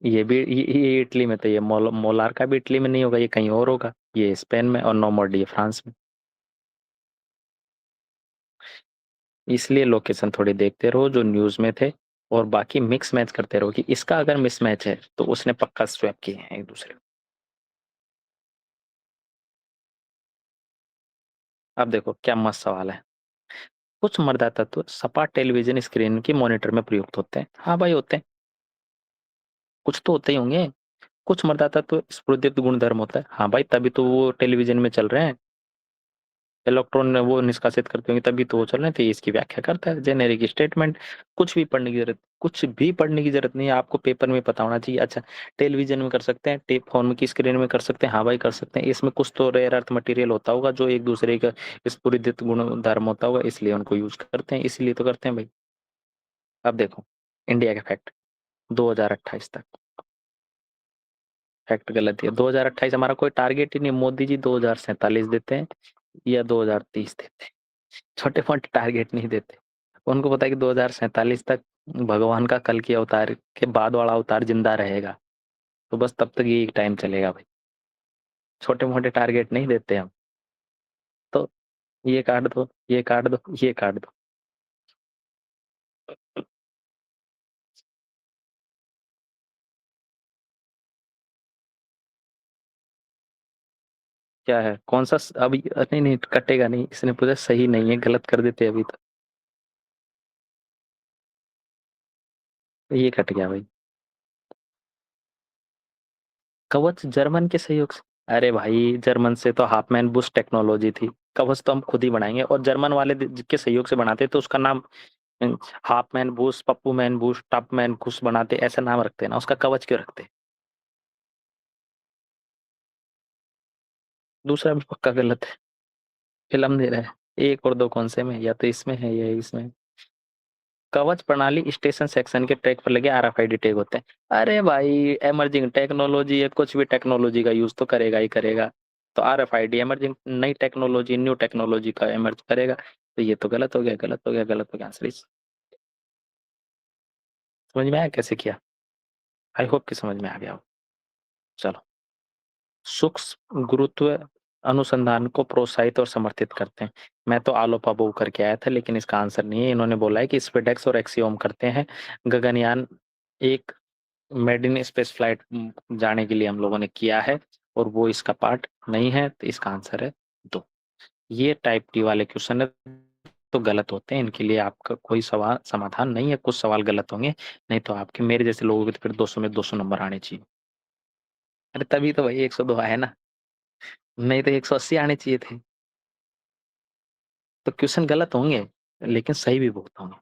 ये भी ये इटली में, तो ये मोलार का भी इटली में नहीं होगा, ये कहीं और होगा, ये स्पेन में, और नोमोर्डी फ्रांस में। इसलिए लोकेशन थोड़ी देखते रहो जो न्यूज में थे, और बाकी मिक्स मैच करते रहो कि इसका अगर मिस मैच है तो उसने पक्का स्वैप किए हैं एक दूसरे को। अब देखो क्या मस्त सवाल है। कुछ मर्दा तत्व सपाट टेलीविजन स्क्रीन की मॉनिटर में प्रयुक्त होते हैं, हाँ भाई होते हैं। कुछ तो होते ही होंगे। कुछ मर्दा तत्व स्फुरित गुणधर्म होता है, हाँ भाई तभी तो वो टेलीविजन में चल रहे हैं। इलेक्ट्रॉन वो निष्कासित करते होंगे तभी तो वो चल रहे थे, इसकी व्याख्या करता है जेनेरिक स्टेटमेंट। कुछ भी पढ़ने की जरूरत नहीं है, आपको पेपर में पता होना चाहिए। अच्छा टेलीविजन में कर सकते हैं, टेप फोन की स्क्रीन में कर सकते हैं, हाँ भाई कर सकते हैं। इसमें कुछ तो रेयर अर्थ मटेरियल होता होगा जो एक दूसरे का स्फुरित गुण धर्म होता होगा, इसलिए उनको यूज करते हैं, इसलिए तो करते हैं भाई। अब देखो इंडिया के फैक्ट 2028 तक। फैक्ट गलत है। 2028 हमारा कोई टारगेट ही नहीं। मोदी जी 2047 देते हैं या 2030 देते हैं, छोटे मोटे टारगेट नहीं देते। उनको पता है कि 2047 तक भगवान का कल की अवतार के बाद वाला अवतार जिंदा रहेगा, तो बस तब तक ये टाइम चलेगा भाई। छोटे मोटे टारगेट नहीं देते हम। तो ये काट दो, ये काट दो, ये काट दो। क्या है, कौन सा अभी नहीं नहीं कटेगा नहीं, इसने पूछा सही नहीं है, गलत कर देते अभी तो ये कट गया भाई। कवच जर्मन के सहयोग से? अरे भाई जर्मन से तो हाफमैन बुश टेक्नोलॉजी थी। कवच तो हम खुद ही बनाएंगे, और जर्मन वाले के सहयोग से बनाते तो उसका नाम Hoffman Bush, Pappu man Bush, top man Kush बनाते, ऐसा नाम रखते ना, उसका कवच क्यों रखते? दूसरा भी पक्का गलत है। फिल्म दे रहा है एक और दो, कौन से में, या तो इसमें है या इसमें। कवच प्रणाली स्टेशन सेक्शन के ट्रैक पर लगे आरएफआईडी टैग होते हैं। अरे भाई एमर्जिंग टेक्नोलॉजी है, कुछ भी टेक्नोलॉजी का यूज तो करेगा ही करेगा। तो आरएफआईडी एमर्जिंग, नई टेक्नोलॉजी, न्यू टेक्नोलॉजी का एमर्ज करेगा। तो ये तो गलत हो गया, गलत हो गया, गलत हो गया आंसर समझ में आया कैसे किया? आई होप कि समझ में आ गया हो। चलो, सूक्ष्म गुरुत्व अनुसंधान को प्रोत्साहित और समर्थित करते हैं। मैं तो आलो पाबो करके आया था, लेकिन इसका आंसर नहीं है। इन्होंने बोला है कि स्पेडेक्स और एक्सियोम करते हैं। गगनयान एक मेड इन स्पेस फ्लाइट जाने के लिए हम लोगों ने किया है, और वो इसका पार्ट नहीं है, तो इसका आंसर है दो। ये टाइप डी वाले क्वेश्चन है तो गलत होते हैं, इनके लिए आपका कोई सवाल समाधान नहीं है। कुछ सवाल गलत होंगे, नहीं तो आपके मेरे जैसे लोगों के तो फिर 200 में 200 नंबर आने चाहिए। अरे तभी तो भाई 102 आए ना, नहीं तो 180 आने चाहिए थे। तो क्वेश्चन गलत होंगे, लेकिन सही भी बहुत होंगे।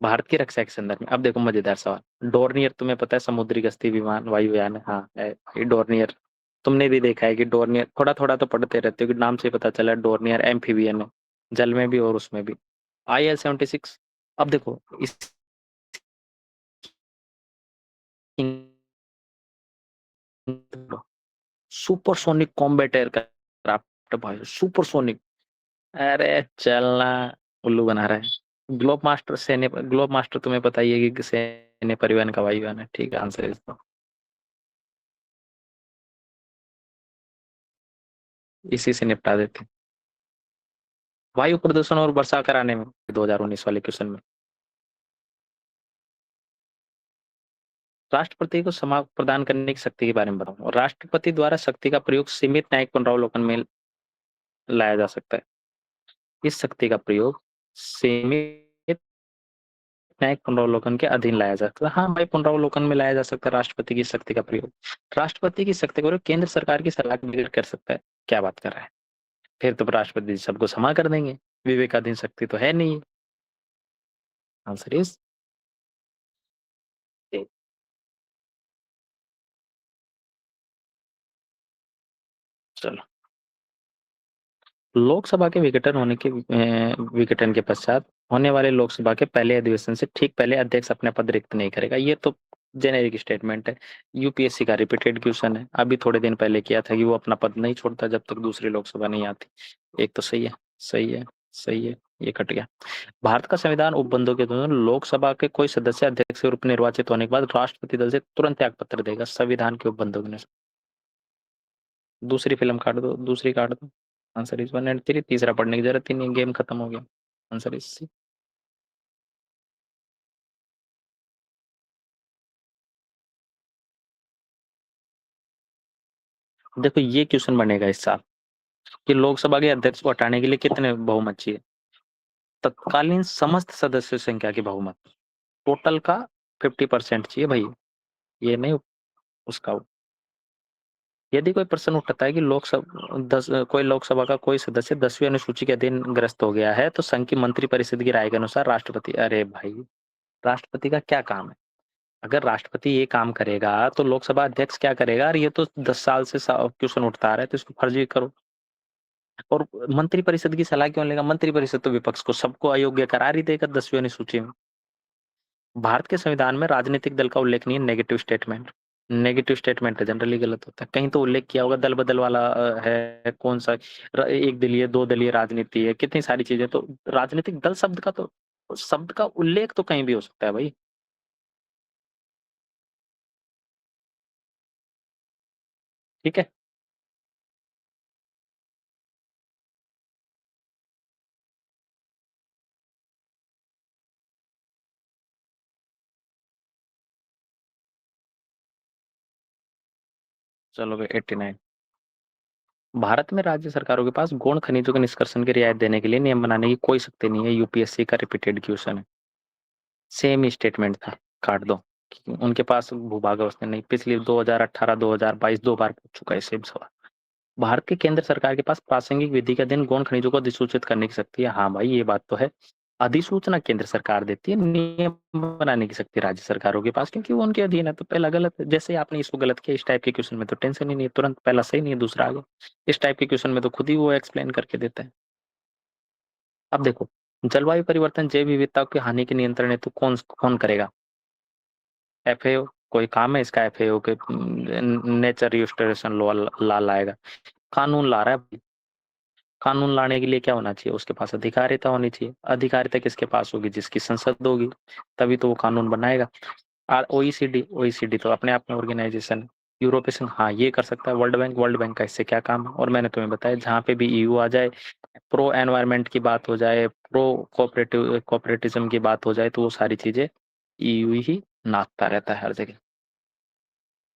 भारत की रक्षा के संदर्भ में अब देखो मजेदार सवाल। डोर्नियर तुम्हें पता है समुद्री गश्ती विमान वायुयान है, हाँ है ये डोर्नियर। तुमने भी देखा है कि डोर्नियर, थोड़ा थोड़ा तो पढ़ते रहते हो कि नाम से पता चला डोर्नियर एम्फीबियन है, जल में भी और उसमें भी। IL-76। अब देखो इस सुपरसोनिक कॉम्बैट एयरक्राफ्ट भाई, सुपरसोनिक। अरे चलना, उल्लू बना रहा है। ग्लोब मास्टर सैन्य, ग्लोब मास्टर तुम्हें पता ही है कि सैन्य परिवहन का वायुयान है। ठीक है, आंसर है इसका। इसी से निपटा देते हैं। वायु प्रदूषण और वर्षा कराने में 2019 वाले क्वेश्चन में राष्ट्रपति को समा प्रदान करने की शक्ति के बारे में बताऊं। राष्ट्रपति द्वारा शक्ति का प्रयोग सीमित न्यायिक पुनरावलोकन में लाया जा सकता है। इस शक्ति का प्रयोग सीमित न्यायिक पुनरावलोकन के अधीन लाया जा सकता है। हाँ भाई, पुनरावलोकन में लाया जा सकता है राष्ट्रपति की शक्ति का प्रयोग। राष्ट्रपति की शक्ति का प्रयोग केंद्र सरकार की सलाह के बगैर कर सकता है। क्या बात कर रहा है? फिर तो राष्ट्रपति जी सबको क्षमा कर देंगे, विवेकाधीन शक्ति तो है नहीं। आंसर इज, चलो। लोकसभा के विघटन के पश्चात होने वाले लोकसभा के पहले अधिवेशन से ठीक पहले अध्यक्ष अपने पद रिक्त नहीं करेगा। ये तो जेनेरिक स्टेटमेंट है, यूपीएससी का रिपीटेड क्वेश्चन है। अभी थोड़े दिन पहले किया था कि वो अपना पद नहीं छोड़ता जब तक दूसरी लोकसभा नहीं आती। एक तो सही है, सही है, सही है, ये कट गया। भारत का संविधान उपबंधों के दौरान लोकसभा के कोई सदस्य अध्यक्ष के रूप में निर्वाचित होने के बाद राष्ट्रपति दल से तुरंत त्याग पत्र देगा। संविधान के उपबंधों के अनुसार। दूसरी फिल्म काट दो, दूसरी काट दो। Answer is 1 and 3। तीसरा पढ़ने की जरूरत ही नहीं, गेम खत्म हो गया। Answer is C. देखो ये क्वेश्चन बनेगा इस साल कि लोकसभा के अध्यक्ष को हटाने के लिए कितने बहुमत चाहिए? तत्कालीन समस्त सदस्य संख्या की बहुमत, टोटल का 50% चाहिए भाई। ये नहीं उसका। यदि कोई प्रश्न उठता है कि लोकसभा कोई लोकसभा का कोई सदस्य 10वीं अनुसूची के अधीन ग्रस्त हो गया है, तो संघ की मंत्रिपरिषद की राय के अनुसार राष्ट्रपति, अरे भाई राष्ट्रपति का क्या काम है? अगर राष्ट्रपति ये काम करेगा तो लोकसभा अध्यक्ष क्या करेगा? और ये तो 10 साल से क्वेश्चन उठता आ रहा है, तो इसको फर्जी करो। और मंत्रिपरिषद की सलाह क्यों लेगा? मंत्रिपरिषद तो विपक्ष को सबको अयोग्य करार ही देगा 10वीं अनुसूची में। भारत के संविधान में राजनीतिक दल का उल्लेख नहीं है। Negative statement. नेगेटिव स्टेटमेंट है, जनरली गलत होता है। कहीं तो उल्लेख किया होगा दल बदल वाला है कौन सा, एक दलीय दो दलीय राजनीति है, कितनी सारी चीजें। तो राजनीतिक दल शब्द का उल्लेख तो कहीं भी हो सकता है भाई। ठीक है। चलो भाई 89। भारत में राज्य सरकारों के पास गौण खनिजों के निष्कर्षण की रियायत देने के लिए नियम बनाने की कोई शक्ति नहीं है। यूपीएससी का रिपीटेड क्वेश्चन है। सेम ही स्टेटमेंट था, काट दो। उनके पास भूभाग अवस्था नहीं। पिछली 2018 2022 दो बार पूछ चुका है सेम सवाल। भारत की केंद्र सरकार के पास प्रासंगिक विधि का दिन गौण खनिजों को अधिसूचित करने की शक्ति है। हाँ भाई, ये बात तो है। अधिसूचना केंद्र सरकार देती है, नियम बनाने की शक्ति राज्य सरकारों के पास, क्योंकि वो उनके अधीन है। तो पहला गलत है। जैसे आपने इसको गलत किया, इस टाइप के क्वेश्चन में तो टेंशन ही नहीं है, तुरंत पहला सही नहीं है दूसरा आगे। इस टाइप के क्वेश्चन में तो खुद ही वो एक्सप्लेन करके देते हैं। अब देखो, जलवायु परिवर्तन जैव विविधता की हानि के नियंत्रण हेतु कौन कौन करेगा? एफएओ। कोई काम है इसका एफएओ के? नेचर रिस्टोरेशन लॉ ला लाएगा? कानून ला रहा है। कानून लाने के लिए क्या होना चाहिए? उसके पास अधिकारिता होनी चाहिए। अधिकारिता किसके पास होगी? जिसकी संसद होगी, तभी तो वो कानून बनाएगा। और ओईसीडी, ओईसीडी तो अपने आप में ऑर्गेनाइजेशन है। यूरोपियन, हाँ ये कर सकता है। वर्ल्ड बैंक का इससे क्या काम है? और मैंने तुम्हें बताया, जहाँ पे भी ईयू आ जाए, प्रो एनवायरमेंट की बात हो जाए, प्रो कोऑपरेटिज्म की बात हो जाए, तो वो सारी चीजें ईयू ही नापता रहता है हर जगह।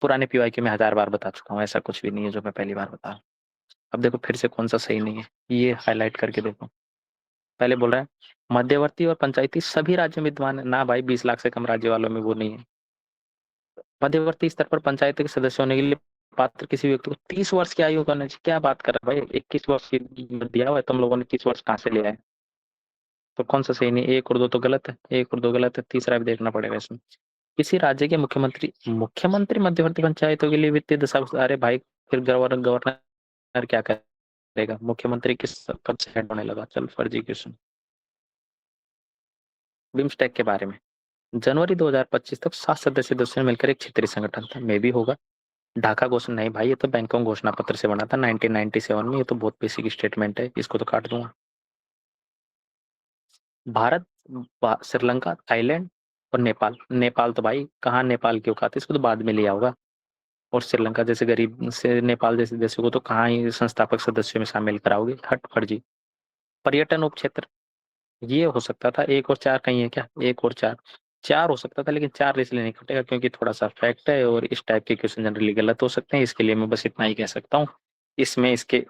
पुराने पीवाईक्यू में 1000 बार बता चुका हूँ, ऐसा कुछ भी नहीं है जो मैं पहली बार बता रहा हूँ। अब देखो फिर से कौन सा सही नहीं है, ये हाईलाइट करके देखो। पहले बोल रहा है मध्यवर्ती और पंचायती सभी राज्य में विद्यमान है। ना भाई, 20 लाख से कम राज्य वालों में वो नहीं है। मध्यवर्ती स्तर पर पंचायत के सदस्य होने के लिए पात्र किसी व्यक्ति को 30 वर्ष की आयु का होना चाहिए। क्या बात कर रहा है भाई, 21 वर्ष की दिया हुआ है, तुम लोगों ने 30 वर्ष कहाँ से लिया है? तो कौन सा सही नहीं? एक और दो तो गलत है, एक और दो गलत है, तीसरा भी देखना पड़ेगा इसमें। किसी राज्य के मुख्यमंत्री, मुख्यमंत्री मध्यवर्ती पंचायतों के लिए वित्तीय दशा, अरे भाई फिर गवर्नर क्या करेगा? मुख्यमंत्री किस कब से हेड होने लगा? चल फर्जी क्वेश्चन। बिम्स्टेक के बारे में, जनवरी 2025 तक 7 सदस्य देशों ने मिलकर एक क्षेत्रीय संगठन था। मे भी होगा। ढाका घोषणा नहीं भाई, ये तो बैंकॉक घोषणा पत्र से बना था 1997 में। ये तो बहुत बेसिक स्टेटमेंट है, इसको तो काट दूंगा। भारत, श्रीलंका, थाईलैंड और नेपाल। नेपाल तो भाई कहाँ नेपाल की औकात है, इसको तो बाद में लिया होगा। और श्रीलंका जैसे गरीब से, नेपाल जैसे देशों को तो कहाँ ही संस्थापक सदस्यों में शामिल कराओगे? हट फर्जी। पर्यटन उपक्षेत्र, ये हो सकता था। एक और चार कहीं है क्या? एक और चार, चार हो सकता था, लेकिन चार इसलिए नहीं कटेगा क्योंकि थोड़ा सा फैक्ट है और इस टाइप के क्वेश्चन जनरली गलत हो सकते हैं। इसके लिए मैं बस इतना ही कह सकता हूँ। इसमें इसके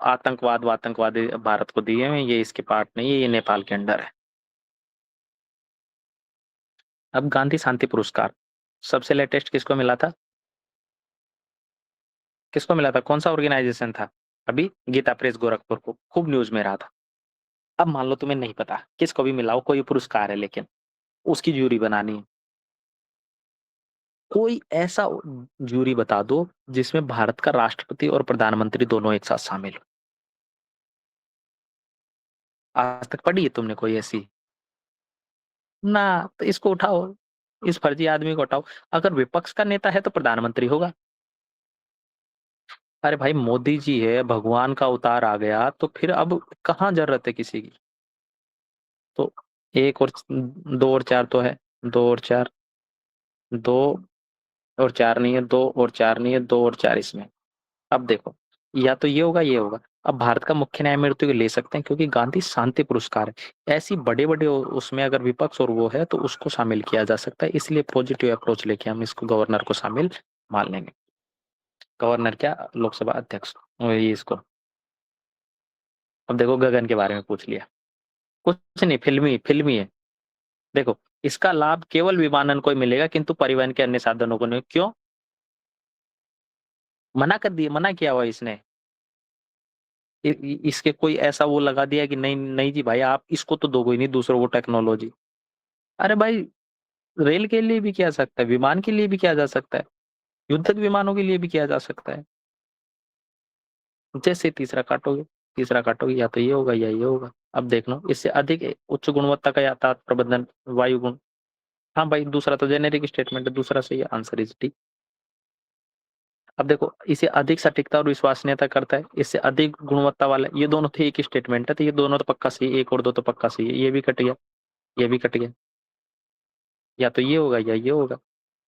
आतंकवाद भारत को दिए हुए हैं, ये इसके पार्ट नहीं है, ये नेपाल के अंडर है। अब गांधी शांति पुरस्कार सबसे लेटेस्ट किसको मिला था? किसको मिला था? कौन सा ऑर्गेनाइजेशन था? अभी गीता प्रेस गोरखपुर को खूब न्यूज में रहा था। अब मान लो तुम्हें नहीं पता किसको भी मिला हो, कोई पुरस्कार है, लेकिन उसकी ज्यूरी बनानी है। कोई ऐसा ज्यूरी बता दो जिसमें भारत का राष्ट्रपति और प्रधानमंत्री दोनों एक साथ शामिल हो। आज तक पढ़ी है तुमने कोई ऐसी? ना। तो इसको उठाओ, इस फर्जी आदमी को उठाओ। अगर विपक्ष का नेता है तो प्रधानमंत्री होगा। अरे भाई मोदी जी है, भगवान का अवतार आ गया, तो फिर अब कहाँ जरूरत है किसी की? तो एक और दो और चार तो है। दो और चार, दो और चार नहीं है, दो और चार नहीं है, दो और चार इसमें। अब देखो, या तो ये होगा ये होगा। अब भारत का मुख्य न्यायमूर्ति को ले सकते हैं क्योंकि गांधी शांति पुरस्कार है। ऐसी बड़े बड़े उसमें अगर विपक्ष और वो है तो उसको शामिल किया जा सकता है, इसलिए पॉजिटिव अप्रोच लेके हम इसको गवर्नर को शामिल मान लेंगे। गवर्नर क्या, लोकसभा अध्यक्ष, वही इसको। अब देखो गगन के बारे में पूछ लिया, कुछ नहीं, फिल्मी फिल्मी है। देखो, इसका लाभ केवल विमानन को ही मिलेगा किंतु परिवहन के अन्य साधनों को नहीं। क्यों? मना कर दिया, मना किया हुआ इसने। इसके कोई ऐसा वो लगा दिया कि नहीं नहीं जी भाई, आप इसको तो दोगे ही नहीं दूसरों को टेक्नोलॉजी। अरे भाई, रेल के लिए भी किया जा सकता है, विमान के लिए भी किया जा सकता है, युद्धक विमानों के लिए भी किया जा सकता है। जैसे तीसरा काटोगे या तो ये होगा या ये होगा। अब देख लो, इससे अधिक उच्च गुणवत्ता का यातायात प्रबंधन, वायु गुण। हाँ भाई, दूसरा तो जेनेरिक स्टेटमेंट है, दूसरा सही है, आंसर इज डी। अब देखो, इसे अधिक सटीकता और विश्वसनीयता करता है, इससे अधिक गुणवत्ता वाला, ये दोनों थे एक स्टेटमेंट है, तो ये दोनों तो पक्का सही है, एक और दो तो पक्का सही है, ये भी कट गया, ये भी कट गया, या तो ये होगा या ये होगा।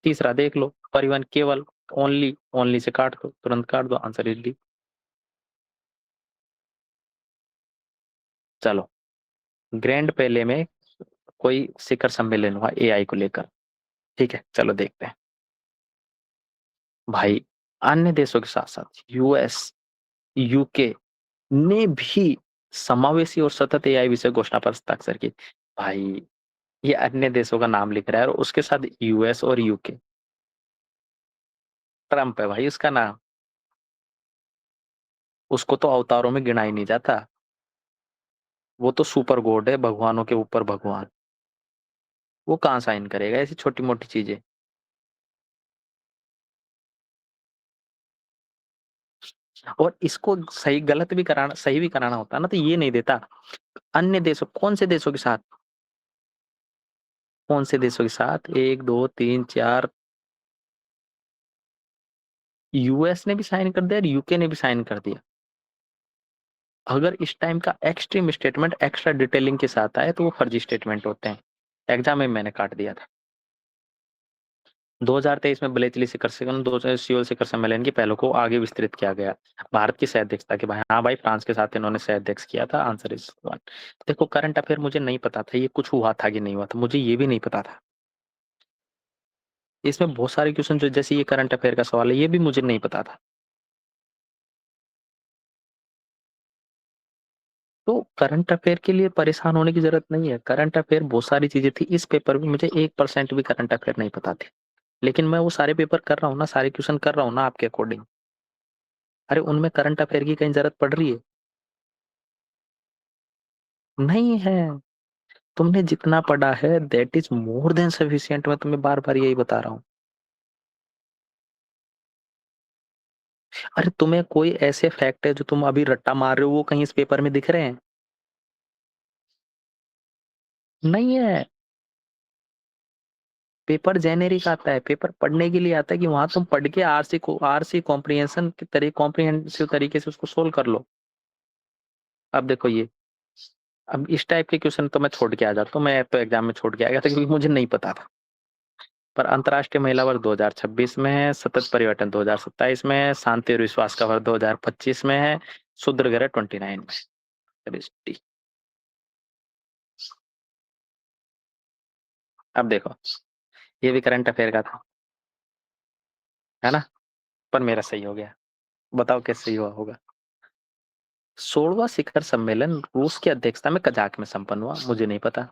तीसरा देख लो, परिवहन केवल, ओनली, ओनली से काट दो, तुरंत काट दो, आंसर इज डी। चलो, ग्रैंड पेले में कोई शिखर सम्मेलन हुआ एआई को लेकर, ठीक है, चलो देखते हैं भाई। अन्य देशों के साथ साथ यूएस, यूके ने भी समावेशी और सतत एआई विषय घोषणा पर हस्ताक्षर की। भाई, ये अन्य देशों का नाम लिख रहा है और उसके साथ यूएस और यूके। ट्रम्प है भाई उसका नाम। उसको तो अवतारों में गिना ही नहीं जाता, वो तो सुपर गॉड है, भगवानों के ऊपर भगवान। वो कहाँ साइन करेगा ऐसी छोटी मोटी चीजें। और इसको सही गलत भी कराना, सही भी कराना होता ना, तो ये नहीं देता। अन्य देशों, कौन से देशों के साथ, कौन से देशों के साथ, एक दो तीन चार, यूएस ने भी साइन कर दिया और यूके ने भी साइन कर दिया। अगर इस टाइम का एक्सट्रीम स्टेटमेंट एक्स्ट्रा डिटेलिंग के साथ आए तो वो फर्जी स्टेटमेंट होते हैं। एग्जाम में मैंने काट दिया था। 2023 में बलेचली शिखर सम्मेलन, 2000 सियोल शिखर सम्मेलन की पहलों को आगे विस्तृत किया गया। भारत की सह कि भाई, हाँ भाई, फ्रांस के साथ इन्होंने सह किया था, आंसर इज वन। देखो, करंट अफेयर मुझे नहीं पता था ये कुछ हुआ था कि नहीं हुआ था, मुझे ये भी नहीं पता था। इसमें बहुत सारे क्वेश्चन जो, जैसे ये करंट अफेयर का सवाल है, ये भी मुझे नहीं पता था। तो करंट अफेयर के लिए परेशान होने की जरूरत नहीं है। करंट अफेयर बहुत सारी चीजें थी, इस पेपर में मुझे 1% भी करंट अफेयर नहीं पता थे, लेकिन मैं वो सारे पेपर कर रहा हूँ ना, सारे क्वेश्चन कर रहा हूँ ना आपके अकॉर्डिंग। अरे उनमें करंट अफेयर की कहीं जरूरत पड़ रही है? नहीं है। तुमने जितना पढ़ा है that is more than sufficient, मैं तुम्हें बार बार यही बता रहा हूँ। अरे तुम्हें कोई ऐसे फैक्ट है जो तुम अभी रट्टा मार रहे हो, वो कहीं इस पेपर में दिख रहे हैं? नहीं है। पेपर जेनेरिक आता है, पेपर पढ़ने के लिए आता है, कि वहां तुम पढ़ के आरसी कॉम्प्रिहेंशन के तरीके, कॉम्प्रिहेंसिव तरीके से उसको सोल्व कर लो। अब देखो ये, अब इस टाइप के क्वेश्चन तो मैं छोड़ के आ जाता हूँ, मैं तो एग्जाम में छोड़ के आ गया था क्योंकि मुझे नहीं पता था। पर अंतर्राष्ट्रीय महिला वर्ष 2026 में है, सतत परिवर्तन 2027 में है, शांति और विश्वास का वर्ष 2025 में है, शूद्र ग्रह 29 में है। अब देखो, ये भी करंट अफेयर का था, है ना? पर मेरा सही हो गया। बताओ कैसे सही हुआ होगा? 16वां शिखर सम्मेलन रूस की अध्यक्षता में कजाक में संपन्न हुआ, मुझे नहीं पता।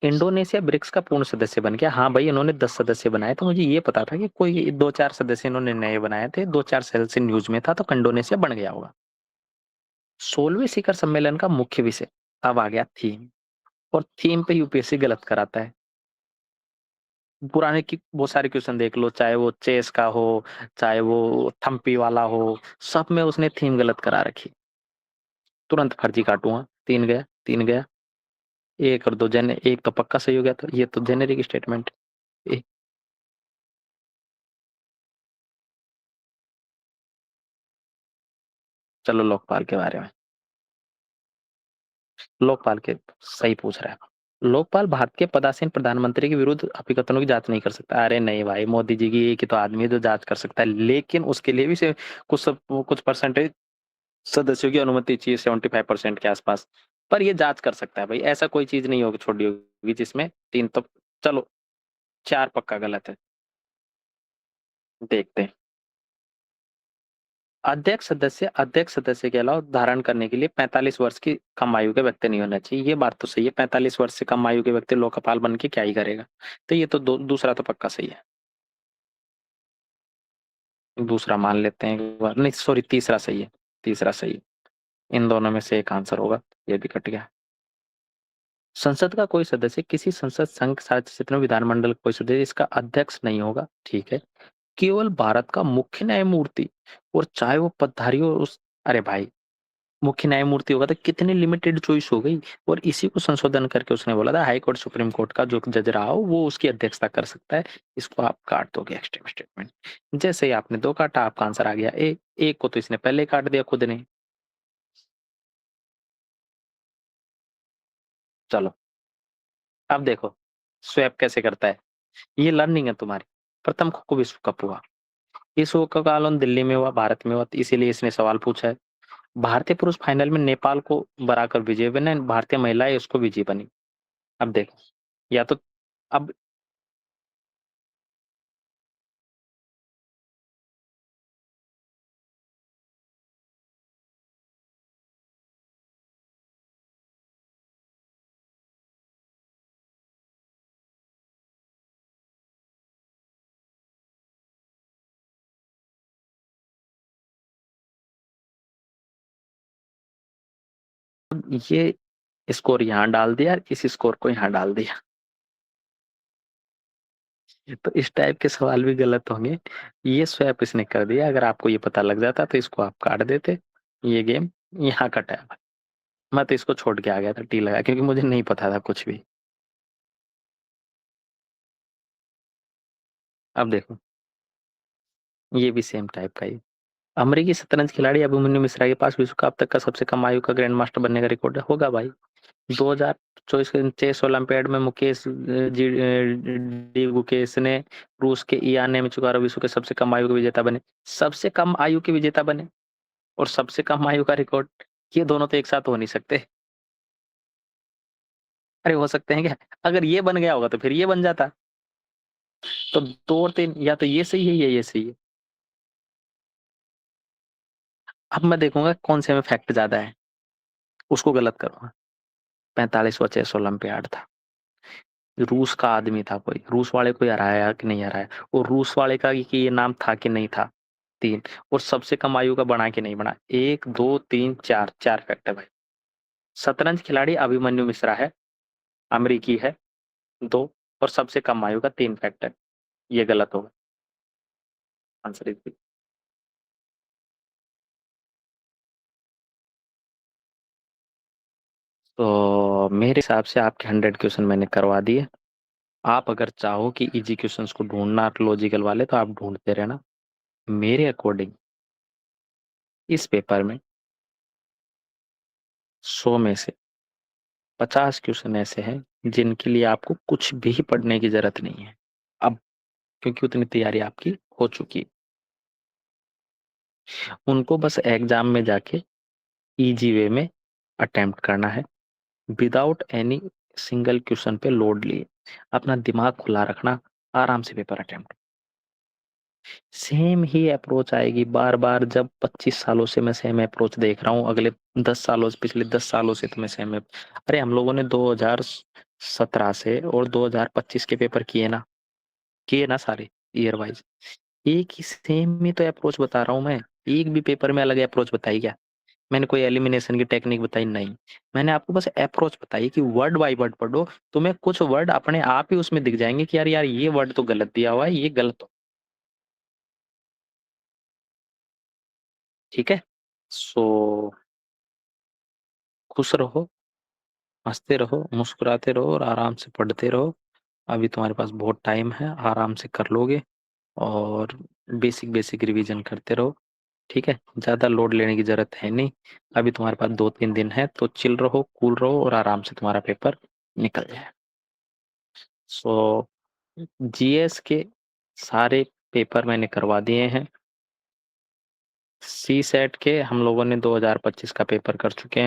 इंडोनेशिया ब्रिक्स का पूर्ण सदस्य बन गया, हाँ भाई, इन्होंने 10 सदस्य बनाए, तो मुझे ये पता था कि कोई दो चार सदस्य इन्होंने नए बनाए थे, दो चार साल से न्यूज में था, तो इंडोनेशिया बन गया होगा। 16वें शिखर सम्मेलन का मुख्य विषय, अब आ गया थीम। और थीम पे यूपीएससी गलत कराता है। पुराने की बहुत सारे क्वेश्चन देख लो, चाहे वो चेस का हो, चाहे वो थम्पी वाला हो, सब में उसने थीम गलत करा रखी। तुरंत फर्जी काटूंगा, तीन गया, तीन गया, एक और दो जन, एक तो पक्का सही हो गया, तो ये तो जेनेरिक स्टेटमेंट। चलो लोकपाल के बारे में, लोकपाल के सही पूछ रहा है। लोकपाल भारत के पदासीन प्रधानमंत्री के विरुद्ध हकीकतों की जांच नहीं कर सकता। अरे नहीं भाई, मोदी जी की एक ही तो आदमी है जो जांच कर सकता है, लेकिन उसके लिए भी से कुछ परसेंटेज सदस्यों की अनुमति चाहिए, 75% के आसपास। पर ये जांच कर सकता है भाई, ऐसा कोई चीज नहीं होगी छोटी होगी जिसमें तीन तो, चलो, चार पक्का गलत है। देखते हैं। अध्यक्ष सदस्य के अलावा धारण करने के लिए 45 वर्ष की कम आयु के व्यक्ति नहीं होना चाहिए, ये बात तो सही है। 45 वर्ष से कम आयु के व्यक्ति लोकपाल बन के क्या ही करेगा? तो ये तो दूसरा तो पक्का सही है। दूसरा मान लेते हैं एक बार, नहीं सॉरी, तीसरा सही है, तीसरा सही है। इन दोनों में से एक आंसर होगा, ये भी कट गया। संसद का कोई सदस्य किसी संसद संघ शासित क्षेत्र में विधानमंडल का कोई सदस्य इसका अध्यक्ष नहीं होगा, ठीक है। केवल भारत का मुख्य न्यायमूर्ति, और चाहे वो पदधारी हो उस, अरे भाई, मुख्य न्यायमूर्ति होगा तो कितनी लिमिटेड चॉइस हो गई। और इसी को संशोधन करके उसने बोला था हाई कोर्ट सुप्रीम कोर्ट का जो जज रहा हो वो उसकी अध्यक्षता कर सकता है। इसको आप काट दोगे एक्सट्रीम स्टेटमेंट। जैसे ही आपने दो काटा आपका आंसर आ गया ए। एक को तो इसने पहले काट दिया खुद ने। चलो अब देखो स्वैप कैसे करता है। ये लर्निंग है तुम्हारी। प्रथम खो खो विश्व कप हुआ। इस खो का आयोजन दिल्ली में हुआ, भारत में हुआ, तो इसीलिए इसने सवाल पूछा है। भारतीय पुरुष फाइनल में नेपाल को बराकर विजय बने, भारतीय महिलाएं उसको विजयी बनी। अब देखो या तो अब ये स्कोर यहाँ डाल दिया और इस स्कोर को यहाँ डाल दिया। तो इस टाइप के सवाल भी गलत होंगे। ये स्वैप इसने कर दिया। अगर आपको ये पता लग जाता तो इसको आप काट देते। ये गेम यहाँ कटा है। मैं तो इसको छोड़ के आ गया था टी लगा, क्योंकि मुझे नहीं पता था कुछ भी। अब देखो ये भी सेम टाइप का ही। अमेरिकी शतरंज खिलाड़ी अभिमन्यु मिश्रा के पास विश्व का अब तक का सबसे कम आयु का ग्रैंड मास्टर बनने का रिकॉर्ड होगा भाई। 2024 के चेस ओलंपियाड में मुकेश जी डी गुकेश ने रूस के इयान नेमिचुकारो विश्व के सबसे कम आयु के विजेता बने। सबसे कम आयु के विजेता बने और सबसे कम आयु का रिकॉर्ड। ये दोनों तो एक साथ हो नहीं सकते। अरे हो सकते हैं क्या? अगर ये बन गया होगा तो फिर ये बन जाता। तो दो और तीन, या तो ये सही है या ये सही है। अब मैं देखूंगा कौन से में फैक्ट ज्यादा है, उसको गलत करूंगा। 45वां चेस ओलंपियाड था। रूस का आदमी था कोई, रूस वाले को हराया कि नहीं हराया, और रूस वाले का कि ये नाम था कि नहीं था। तीन। और सबसे कम आयु का बना कि नहीं बना। एक दो तीन चार, चार फैक्टर भाई। शतरंज खिलाड़ी अभिमन्यु मिश्रा है, अमेरिकी है, दो। और सबसे कम आयु का तीन फैक्टर। ये गलत होगा। Answer is. तो मेरे हिसाब से आपके 100 क्वेश्चन मैंने करवा दिए। आप अगर चाहो कि इजी क्वेश्चंस को ढूंढना लॉजिकल वाले तो आप ढूंढते रहना। मेरे अकॉर्डिंग इस पेपर में 100 में से 50 क्वेश्चन ऐसे हैं जिनके लिए आपको कुछ भी पढ़ने की जरूरत नहीं है अब, क्योंकि उतनी तैयारी आपकी हो चुकी है। उनको बस एग्जाम में जाके इजी वे में अटेम्प्ट करना है, विदाउट एनी सिंगल क्वेश्चन पे लोड लिए। अपना दिमाग खुला रखना, आराम से पेपर अटेम्प्ट। सेम ही अप्रोच आएगी बार बार। जब 25 सालों से मैं सेम अप्रोच देख रहा हूँ, अगले 10 सालों से, पिछले 10 सालों से तो मैं सेम। अरे हम लोगों ने 2017 से और 2025 के पेपर किए ना सारे, ईयर वाइज। एक ही सेम ही तो अप्रोच बता रहा हूँ मैं। एक भी पेपर में अलग अप्रोच बताई क्या? मैंने कोई एलिमिनेशन की टेक्निक बताई नहीं। मैंने आपको बस अप्रोच बताई कि वर्ड बाय वर्ड पढ़ो। तुम्हें कुछ वर्ड अपने आप ही उसमें दिख जाएंगे कि यार यार ये वर्ड तो गलत दिया हुआ है, ये गलत हो। ठीक है। सो खुश रहो, हंसते रहो, मुस्कुराते रहो और आराम से पढ़ते रहो। अभी तुम्हारे पास बहुत टाइम है, आराम से कर लोगे। और बेसिक बेसिक रिवीजन करते रहो। ठीक है, ज्यादा लोड लेने की जरूरत है नहीं। अभी तुम्हारे पास 2-3 दिन है, तो चिल रहो, कूल रहो और आराम से तुम्हारा पेपर निकल जाए। सो जीएस के सारे पेपर मैंने करवा दिए हैं। सी सेट के हम लोगों ने 2025 का पेपर कर चुके हैं।